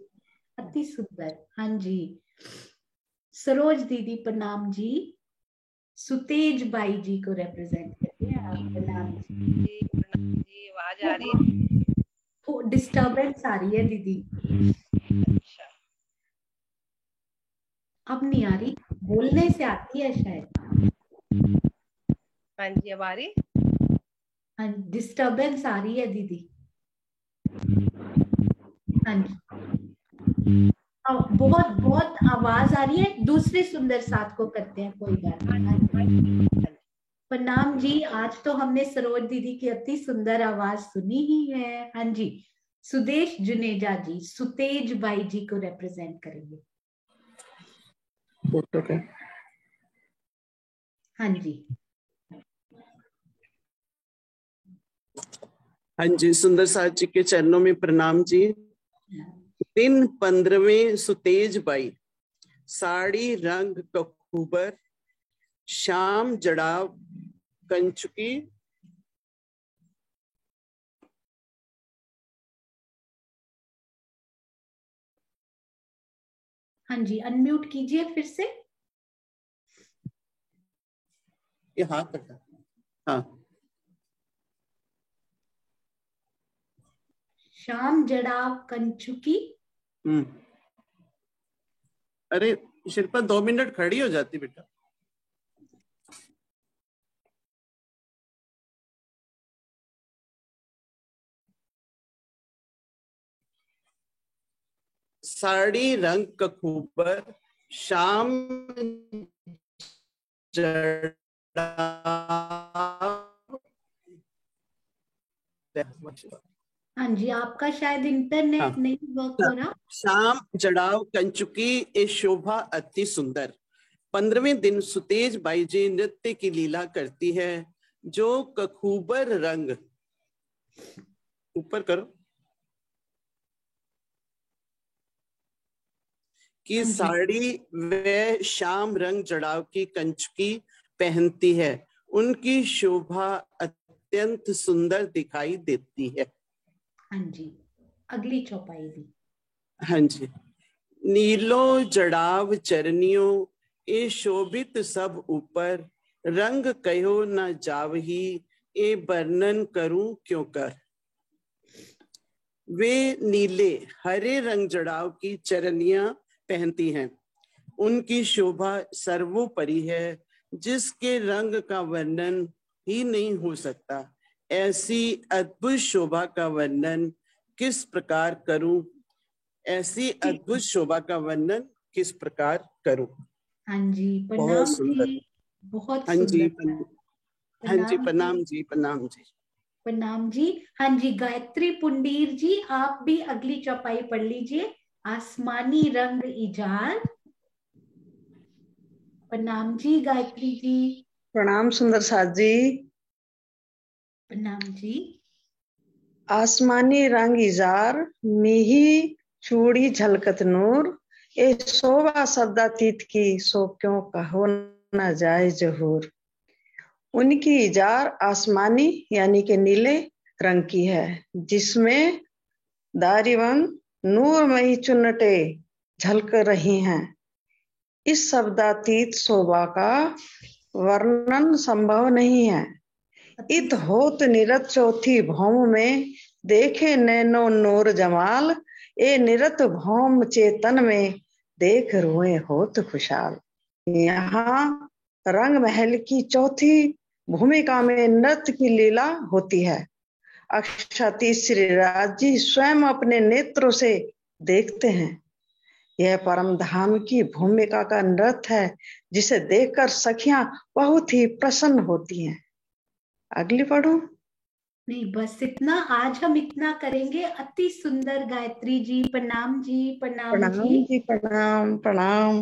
S1: अति सुंदर। हाँ जी, सरोज दीदी प्रणाम जी। सुतेज बाई जी को रिप्रेजेंट करते हैं आप, प्रणाम जी।
S2: आवाज आ रही है?
S1: डिस्टर्बेंस आ रही है दीदी। अब नहीं आ रही, बोलने से आती है शायद।
S2: हाँ जी, अब आ रही?
S1: हाँ, डिस्टर्बेंस आ रही है दीदी। हाँ जी, बहुत बहुत आवाज आ रही है। दूसरे सुंदर साथ को करते हैं, कोई बात नहीं। प्रणाम जी। आज तो हमने सरोज दीदी की अति सुंदर आवाज सुनी ही है। हाँ जी, सुदेश जुनेजा जी सुतेज बाई जी को रिप्रेजेंट करेंगे। हाँ जी,
S17: हाँ जी, सुंदर साथ जी के चरणों में प्रणाम जी। दिन 15वें सुतेज बाई साड़ी रंग कखूबर, श्याम जड़ाव कंचुकी,
S1: हाँ जी, अनम्यूट कीजिए फिर से।
S17: ये हाथ रखा। हाँ,
S1: श्याम जड़ाव कंचुकी।
S17: अरे शिल्पा 2 मिनट खड़ी हो जाती बेटा। साड़ी रंग कखूबर, श्याम
S1: हाँ जी, आपका शायद इंटरनेट नहीं वर्क हो रहा।
S17: श्याम जड़ाव कंचुकी ए शोभा अति सुंदर। 15वें दिन सुतेज बाई जी नृत्य की लीला करती है, जो कखूबर रंग, ऊपर करो, की साड़ी व श्याम रंग जड़ाव की कंचुकी पहनती है। उनकी शोभा अत्यंत सुंदर दिखाई देती है।
S1: हाँ जी, अगली चौपाई भी।
S17: हाँ जी। नीलो जड़ाव चरनियों ए शोभित सब ऊपर, रंग कहो न जावही ए वर्णन करूं क्यों कर। वे नीले हरे रंग जड़ाव की चरनियां पहनती हैं। उनकी शोभा सर्वोपरि है, जिसके रंग का वर्णन ही नहीं हो सकता। ऐसी अद्भुत शोभा का वर्णन किस प्रकार करूं, ऐसी अद्भुत शोभा का वर्णन किस प्रकार करूं।
S1: हाँ जी,
S17: बहुत
S1: प्रणाम
S17: सुंदर।
S1: जी, बहुत
S17: हाँ जी,
S1: सुंदर।
S17: हाँ जी, प्रणाम जी, प्रणाम जी,
S1: प्रणाम जी। हाँ जी, गायत्री पुंडीर जी, आप भी अगली चौपाई पढ़ लीजिए। आसमानी रंग इजार। प्रणाम जी गायत्री जी।
S18: प्रणाम सुंदर साथ जी।
S1: प्रणाम जी।
S18: आसमानी रंग इजार मिही चूड़ी झलकत नूर, ए शोभा शब्दातीत की सो क्यों कहो न जाए जहूर। उनकी इजार आसमानी यानी के नीले रंग की है, जिसमें दारिवंग नूरमयी चुन्नटे झलक रही हैं। इस शब्दातीत शोभा का वर्णन संभव नहीं है। इत होत निरत चौथी भौम में देखे नैनो नूर जमाल, ए निरत भौम चेतन में देख रोए होत खुशाल। यहाँ रंग महल की चौथी भूमिका में नृत्य की लीला होती है। अक्षती श्रीराज जी स्वयं अपने नेत्रों से देखते हैं। यह परम धाम की भूमिका का नृत्य है, जिसे देखकर सखियां बहुत ही प्रसन्न होती हैं। अगली पढ़ो।
S1: नहीं, बस इतना, आज हम इतना करेंगे। अति सुंदर गायत्री जी, प्रणाम जी, प्रणाम
S18: प्रणाम
S1: जी,
S18: जी, प्रणाम प्रणाम।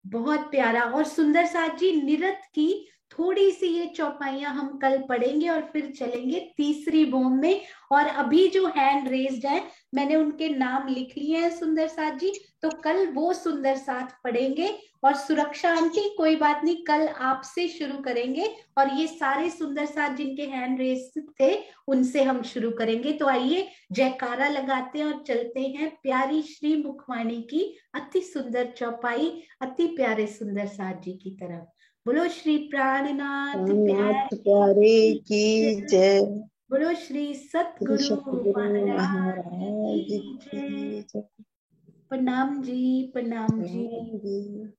S1: बहुत प्यारा और सुंदर साथ जी। निरत की थोड़ी सी ये चौपाइयां हम कल पढ़ेंगे और फिर चलेंगे तीसरी भूम में। और अभी जो हैंड रेज्ड है, मैंने उनके नाम लिख लिए हैं सुंदर साथ जी, तो कल वो सुंदर साथ पढ़ेंगे। और सुरक्षा आंटी, कोई बात नहीं, कल आपसे शुरू करेंगे और ये सारे सुंदर साथ जिनके हैंड रेस थे उनसे हम शुरू करेंगे। तो आइए जयकारा लगाते हैं और चलते हैं प्यारी श्री मुखवाणी की अति सुंदर चौपाई, अति प्यारे सुंदर साथ जी की तरफ। बोलो श्री प्राणनाथ
S18: प्यारे की जय।
S1: बोलो श्री सतगुरु महाराज
S18: की
S1: जय। प्रणाम जी, प्रणाम जी।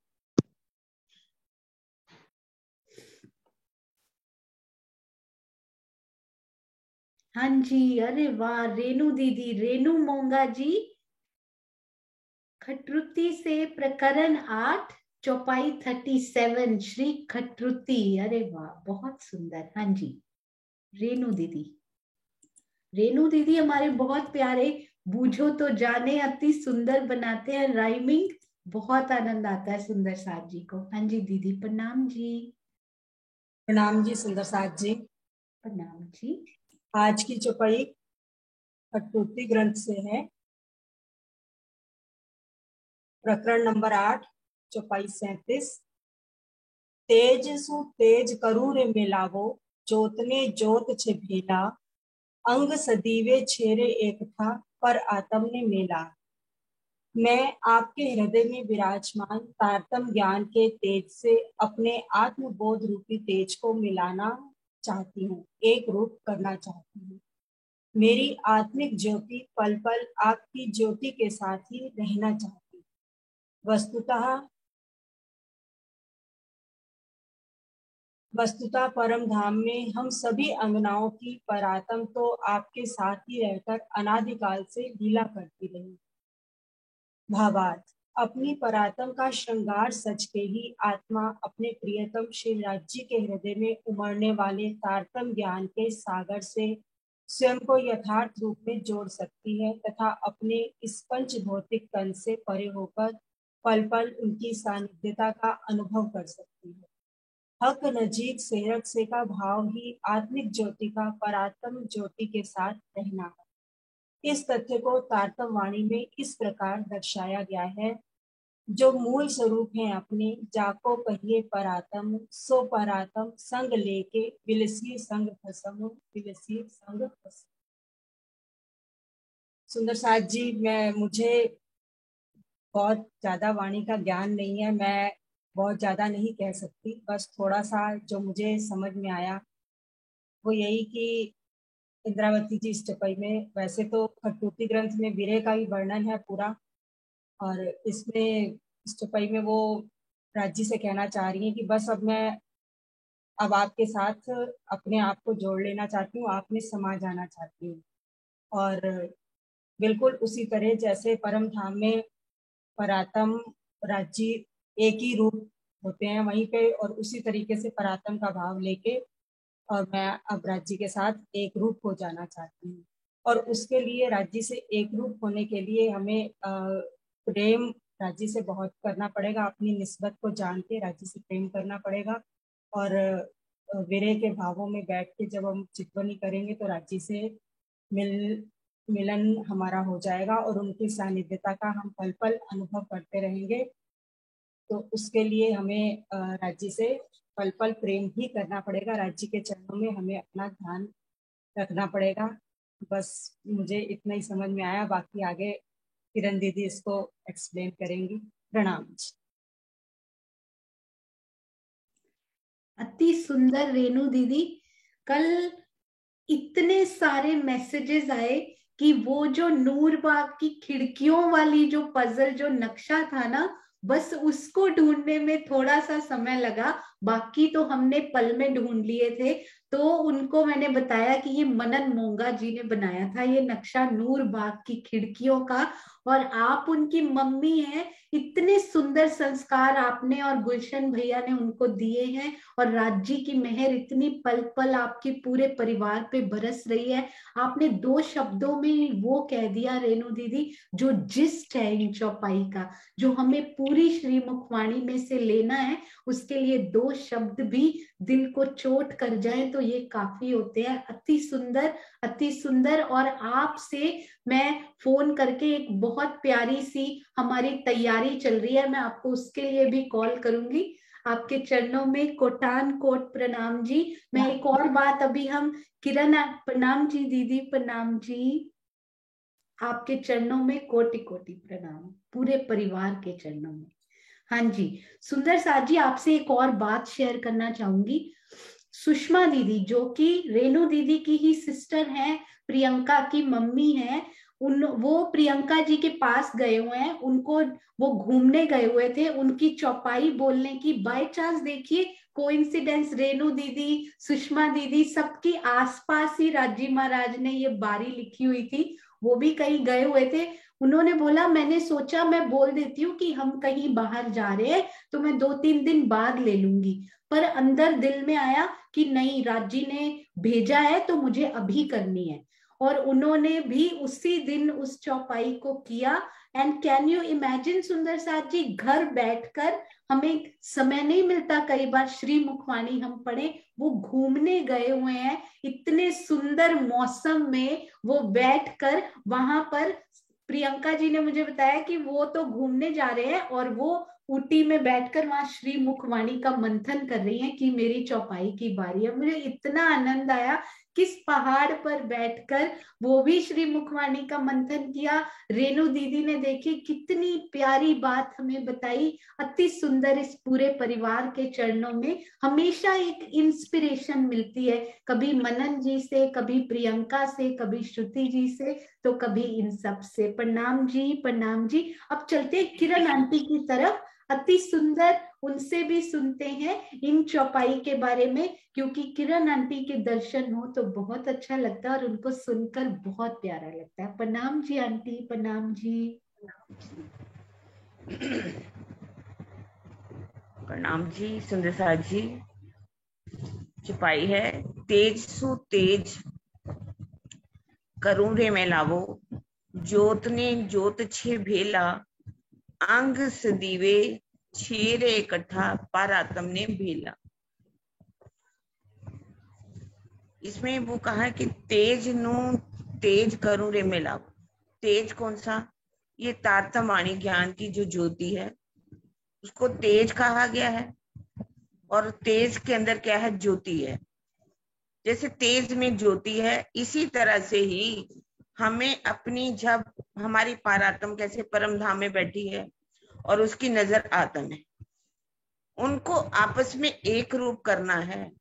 S1: हाँ जी, अरे वाह, रेणु दीदी, रेणु मोंगा जी, खटरुती से प्रकरण 8 चौपाई 37 श्री खटरुती। अरे वाह, बहुत सुंदर। हाँ जी, रेणु दीदी, रेणु दीदी हमारे बहुत प्यारे, बूझो तो जाने अति सुंदर बनाते हैं राइमिंग। बहुत आनंद आता है सुंदर साथ जी को। हाँ जी दीदी, प्रणाम जी।
S19: प्रणाम जी सुंदर साथ जी।
S1: प्रणाम जी।
S19: आज की चौपाई खटरुती ग्रंथ से है, प्रकरण नंबर 8 चौपाई 37। तेज सु तेज करूर मिलावो, जोतने जोत छे भेला, अंग सदीवे छेरे एक था, पर आत्म ने मेला। मैं आपके हृदय में विराजमान तारतम ज्ञान के तेज से अपने आत्मबोध रूपी तेज को मिलाना चाहती हूँ, एक रूप करना चाहती हूँ। मेरी आत्मिक ज्योति पल पल आपकी ज्योति के साथ ही रहना चाहती हूँ। वस्तुतः परम धाम में हम सभी अंगनाओं की परात्म तो आपके साथ ही रहकर अनादिकाल से लीला करती रही। भावार्थ, अपनी परात्म का श्रृंगार सच के ही आत्मा अपने प्रियतम श्री राज्य के हृदय में उमड़ने वाले तारतम ज्ञान के सागर से स्वयं को यथार्थ रूप में जोड़ सकती है तथा अपने इस पंच भौतिक तन से परे होकर पल पल उनकी सानिध्यता का अनुभव कर सकती है। हक नजीक सेरक से का भाव ही आत्मिक ज्योति का परात्म ज्योति के साथ रहना है। इस तथ्य को तारतम वाणी में इस प्रकार दर्शाया गया है, जो मूल स्वरूप है अपने जाको कहिए परातम सो परातम संग लेके विलसी संग फसम विलसी संग फसम। सुंदर साथ जी, मुझे बहुत ज्यादा वाणी का ज्ञान नहीं है, मैं बहुत ज्यादा नहीं कह सकती, बस थोड़ा सा जो मुझे समझ में आया वो यही कि इंद्रावती जी इस चौपाई में, वैसे तो खरतूती ग्रंथ में विरह का ही वर्णन है पूरा, और इसमें इस चौपाई में वो राज्य से कहना चाह रही है कि बस अब आपके साथ अपने आप को जोड़ लेना चाहती हूँ, आप में समा जाना चाहती हूँ। और बिल्कुल उसी तरह जैसे परम धाम में परातम राज्य एक ही रूप होते हैं वहीं पे, और उसी तरीके से परातम का भाव लेके और मैं अब राज्य के साथ एक रूप हो जाना चाहती हूँ। और उसके लिए राज्य से एक रूप होने के लिए हमें प्रेम राज्य से बहुत करना पड़ेगा, अपनी निस्बत को जान के राज्य से प्रेम करना पड़ेगा, और विरह के भावों में बैठ के जब हम चितवनी करेंगे तो राज्य से मिलन हमारा हो जाएगा और उनकी सानिध्यता का हम पल पल अनुभव करते रहेंगे। तो उसके लिए हमें राज्य से पल पल प्रेम ही करना पड़ेगा, राज्य के चरणों में हमें अपना ध्यान रखना पड़ेगा। बस मुझे इतना ही समझ में आया, बाकी आगे किरण दीदी इसको एक्सप्लेन करेंगी। प्रणाम।
S1: अति सुंदर रेणु दीदी। कल इतने सारे मैसेजेस आए कि वो जो नूरबाग की खिड़कियों वाली जो पजल जो नक्शा था ना, बस उसको ढूंढने में थोड़ा सा समय लगा, बाकी तो हमने पल में ढूंढ लिए थे। तो उनको मैंने बताया कि ये मनन मोंगा जी ने बनाया था ये नक्शा नूरबाग की खिड़कियों का, और आप उनकी मम्मी हैं। इतने सुंदर संस्कार आपने और गुलशन भैया ने उनको दिए हैं, और राज्य की मेहर इतनी पल पल आपके पूरे परिवार पे बरस रही है। आपने 2 शब्दों में वो कह दिया रेणु दीदी, जो जिस्ट है इन चौपाई का, जो हमें पूरी श्रीमुखवाणी में से लेना है, उसके लिए 2 शब्द भी दिल को चोट कर जाए तो ये काफी होते हैं। अति सुंदर, अति सुंदर। और आपसे मैं फोन करके एक बहुत प्यारी सी हमारी तैयारी चल रही है, मैं आपको उसके लिए भी कॉल करूंगी। आपके चरणों में कोटान कोट प्रणाम जी। मैं एक और बात अभी हम किरण, प्रणाम जी दीदी, प्रणाम जी। आपके चरणों में कोटि कोटि प्रणाम, पूरे परिवार के चरणों में। हाँ जी, सुंदर साथ जी, आपसे एक और बात शेयर करना चाहूंगी। सुषमा दीदी जो कि रेणु दीदी की ही सिस्टर हैं, प्रियंका की मम्मी हैं, वो प्रियंका जी के पास गए हुए हैं, उनको वो घूमने गए हुए थे, उनकी चौपाई बोलने की बाय चांस देखिए कोइंसिडेंस, रेणु दीदी, सुषमा दीदी सबकी आसपास ही राजी महाराज ने ये बारी लिखी हुई थी, वो भी कहीं गए हुए थे। उन्होंने बोला, मैंने सोचा मैं बोल देती हूँ कि हम कहीं बाहर जा रहे हैं तो मैं 2-3 दिन बाद ले लूंगी, पर अंदर दिल में आया कि नहीं, राज्य ने भेजा है तो मुझे अभी करनी है, और उन्होंने भी उसी दिन उस चौपाई को किया। एंड कैन यू इमेजिन सुंदर साथ जी, घर बैठकर, हमें समय नहीं मिलता कई बार श्री मुखवाणी हम पढ़े, वो घूमने गए हुए हैं, इतने सुंदर मौसम में वो बैठकर वहां पर, प्रियंका जी ने मुझे बताया कि वो तो घूमने जा रहे हैं और वो ऊटी में बैठकर वहां श्री मुखवाणी का मंथन कर रही हैं कि मेरी चौपाई की बारी है। मुझे इतना आनंद आया, किस पहाड़ पर बैठकर वो भी श्री मुखवाणी का मंथन किया। रेणु दीदी ने देखी कितनी प्यारी बात हमें बताई, अति सुंदर। इस पूरे परिवार के चरणों में हमेशा एक इंस्पिरेशन मिलती है, कभी मनन जी से, कभी प्रियंका से, कभी श्रुति जी से, तो कभी इन सब से। प्रणाम जी, प्रणाम जी। अब चलते किरण आंटी की तरफ, अति सुंदर, उनसे भी सुनते हैं इन चौपाई के बारे में, क्योंकि किरण आंटी के दर्शन हो तो बहुत अच्छा लगता है और उनको सुनकर बहुत प्यारा लगता है। प्रणाम जी आंटी, प्रणाम जी।
S4: प्रणाम जी सुंदर साथ जी। छुपाई है तेज सु तेज करूं रे मैं लावो, जोत ने जोत छे भेला, अंग सदीवे छेरे इकट्ठा पर आत्म ने भेला। इसमें वो कहा है कि तेज नु तेज करूं रे मैं लावो। तेज कौन सा? ये तारतम्य ज्ञान की जो ज्योति है उसको तेज कहा गया है, और तेज के अंदर क्या है? ज्योति है। जैसे तेज में ज्योति है, इसी तरह से ही हमें अपनी, जब हमारी पारात्म कैसे परम धाम में बैठी है और उसकी नजर आत्म है, उनको आपस में एक रूप करना है,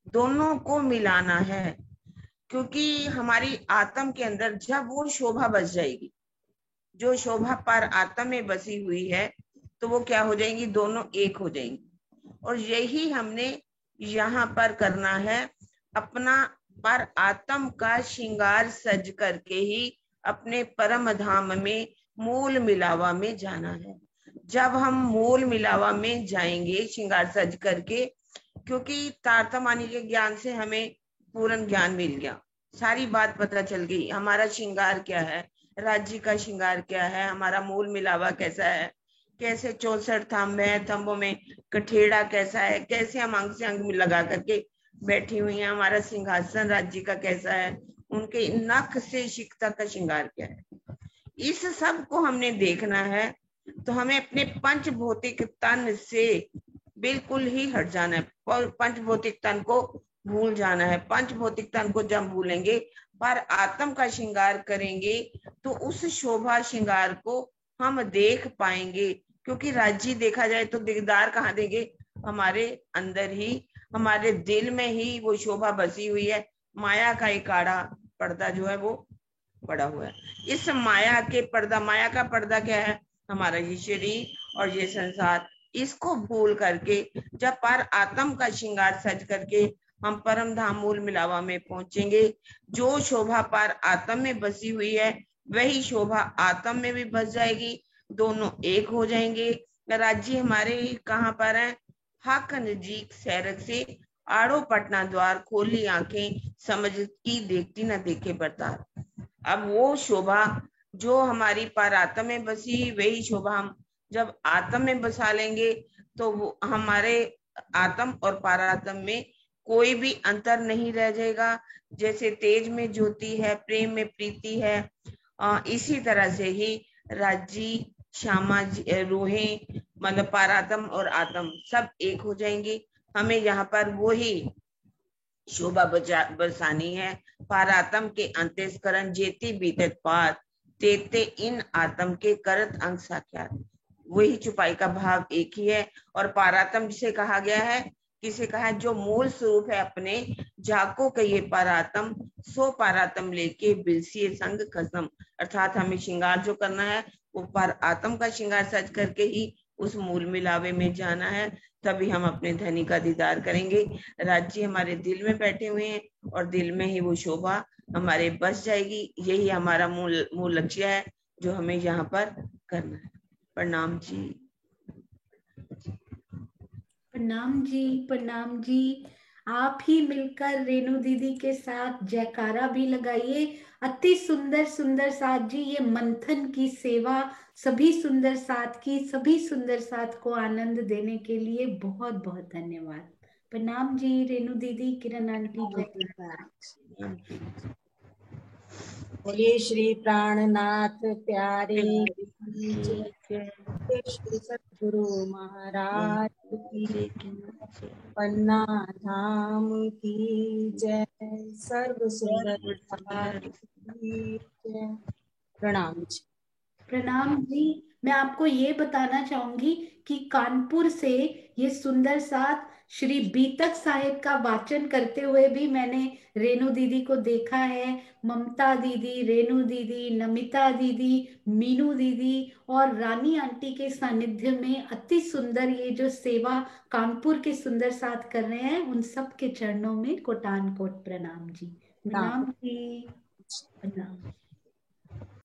S4: दोनों को मिलाना है। क्योंकि हमारी आत्म के अंदर जब वो शोभा बस जाएगी, जो शोभा पर आत्म में बसी हुई है, तो वो क्या हो जाएंगी? दोनों एक हो जाएंगी। और यही हमने यहाँ पर करना है, अपना पर आत्म का श्रृंगार सज करके ही अपने परम धाम में मूल मिलावा में जाना है। जब हम मूल मिलावा में जाएंगे श्रृंगार सज करके, क्योंकि तारतम्य के ज्ञान से हमें पूर्ण ज्ञान मिल गया, सारी बात पता चल गई, हमारा श्रृंगार क्या है, राज्य का श्रृंगार क्या है, हमारा मूल मिलावा कैसा है, कैसे 64 थंब है, थंबों में कठेड़ा कैसा है, कैसे हम अंग से अंग में लगा करके बैठी हुई हैं, हमारा सिंहासन राज्य का कैसा है, उनके नख से शिख तक का श्रृंगार क्या है, इस सब को हमने देखना है। तो हमें अपने पंच भौतिक तन से बिल्कुल ही हट जाना है, पंच भौतिक तन को भूल जाना है। पंच भौतिक तन को जब भूलेंगे, पर आत्म का श्रृंगार करेंगे, तो उस शोभा श्रृंगार को हम देख पाएंगे। क्योंकि राज्य देखा जाए तो दिगदार कहाँ देंगे? हमारे अंदर ही, हमारे दिल में ही वो शोभा बसी हुई है। माया का एक आड़ा पर्दा जो है वो पड़ा हुआ है। इस माया के पर्दा, माया का पर्दा क्या है? हमारा ये शरीर और ये संसार। इसको भूल करके जब पर आत्म का श्रृंगार सज करके हम परम धाम मूल मिलावा में पहुंचेंगे, जो शोभा पर आत्म में बसी हुई है वही शोभा आत्म में भी बस जाएगी, दोनों एक हो जाएंगे। राज्य हमारे कहाँ पर है? हक नजीक सैरक से आड़ो पटना द्वार, खोली आंखें समझ की देखती न देखे बरतार। अब वो शोभा जो हमारी पर आत्म में बसी, वही शोभा हम जब आत्म में बसा लेंगे, तो वो हमारे आत्म और पारात्म में कोई भी अंतर नहीं रह जाएगा। जैसे तेज में ज्योति है, प्रेम में प्रीति है, इसी तरह से ही राज्य, श्यामा, रूहें, मतलब पारात्म और आत्म सब एक हो जाएंगे। हमें यहाँ पर वो ही शोभा बरसानी है। पारात्म के अंत्यस्करण जेती बीतत पार, तेते इन आत्म के करत अंग साख्यात। वही छुपाई का भाव एक ही है। और पारात्म जिसे कहा गया है, किसे कहा है? जो मूल स्वरूप है अपने, जाको कहिए पारात्म, सो पारात्म लेके बिलसिए संग खसम। अर्थात हमें श्रृंगार जो करना है वो पर आत्म का श्रृंगार सज करके ही उस मूल मिलावे में जाना है, तभी हम अपने धनी का दीदार करेंगे। राज्य हमारे दिल में बैठे हुए हैं और दिल में ही वो शोभा हमारे बस जाएगी। यही हमारा मूल लक्ष्य है जो हमें यहाँ पर करना है। प्रणाम जी।
S1: प्रणाम जी, प्रणाम जी। आप ही मिलकर रेणु दीदी के साथ जयकारा भी लगाइए। अति सुंदर सुंदर साथ जी, ये मंथन की सेवा सभी सुंदर साथ की, सभी सुंदर साथ को आनंद देने के लिए बहुत बहुत धन्यवाद। प्रणाम जी रेणु दीदी, किरण आंटी, जय।
S19: बोलिए श्री प्राणनाथ प्यारे की जय। श्री सद्गुरु महाराज की, पन्ना धाम की जय, सर्व सुंदर की जय। प्रणाम जी।
S1: प्रणाम जी। मैं आपको ये बताना चाहूंगी कि कानपुर से ये सुंदर साथ श्री बीतक साहिब का वाचन करते हुए भी मैंने रेणु दीदी को देखा है। ममता दीदी, रेणु दीदी, नमिता दीदी, मीनू दीदी और रानी आंटी के सानिध्य में अति सुंदर ये जो सेवा कानपुर के सुंदर साथ कर रहे हैं, उन सब के चरणों में कोटान कोट प्रणाम जी। प्रणाम जी, प्रणाम।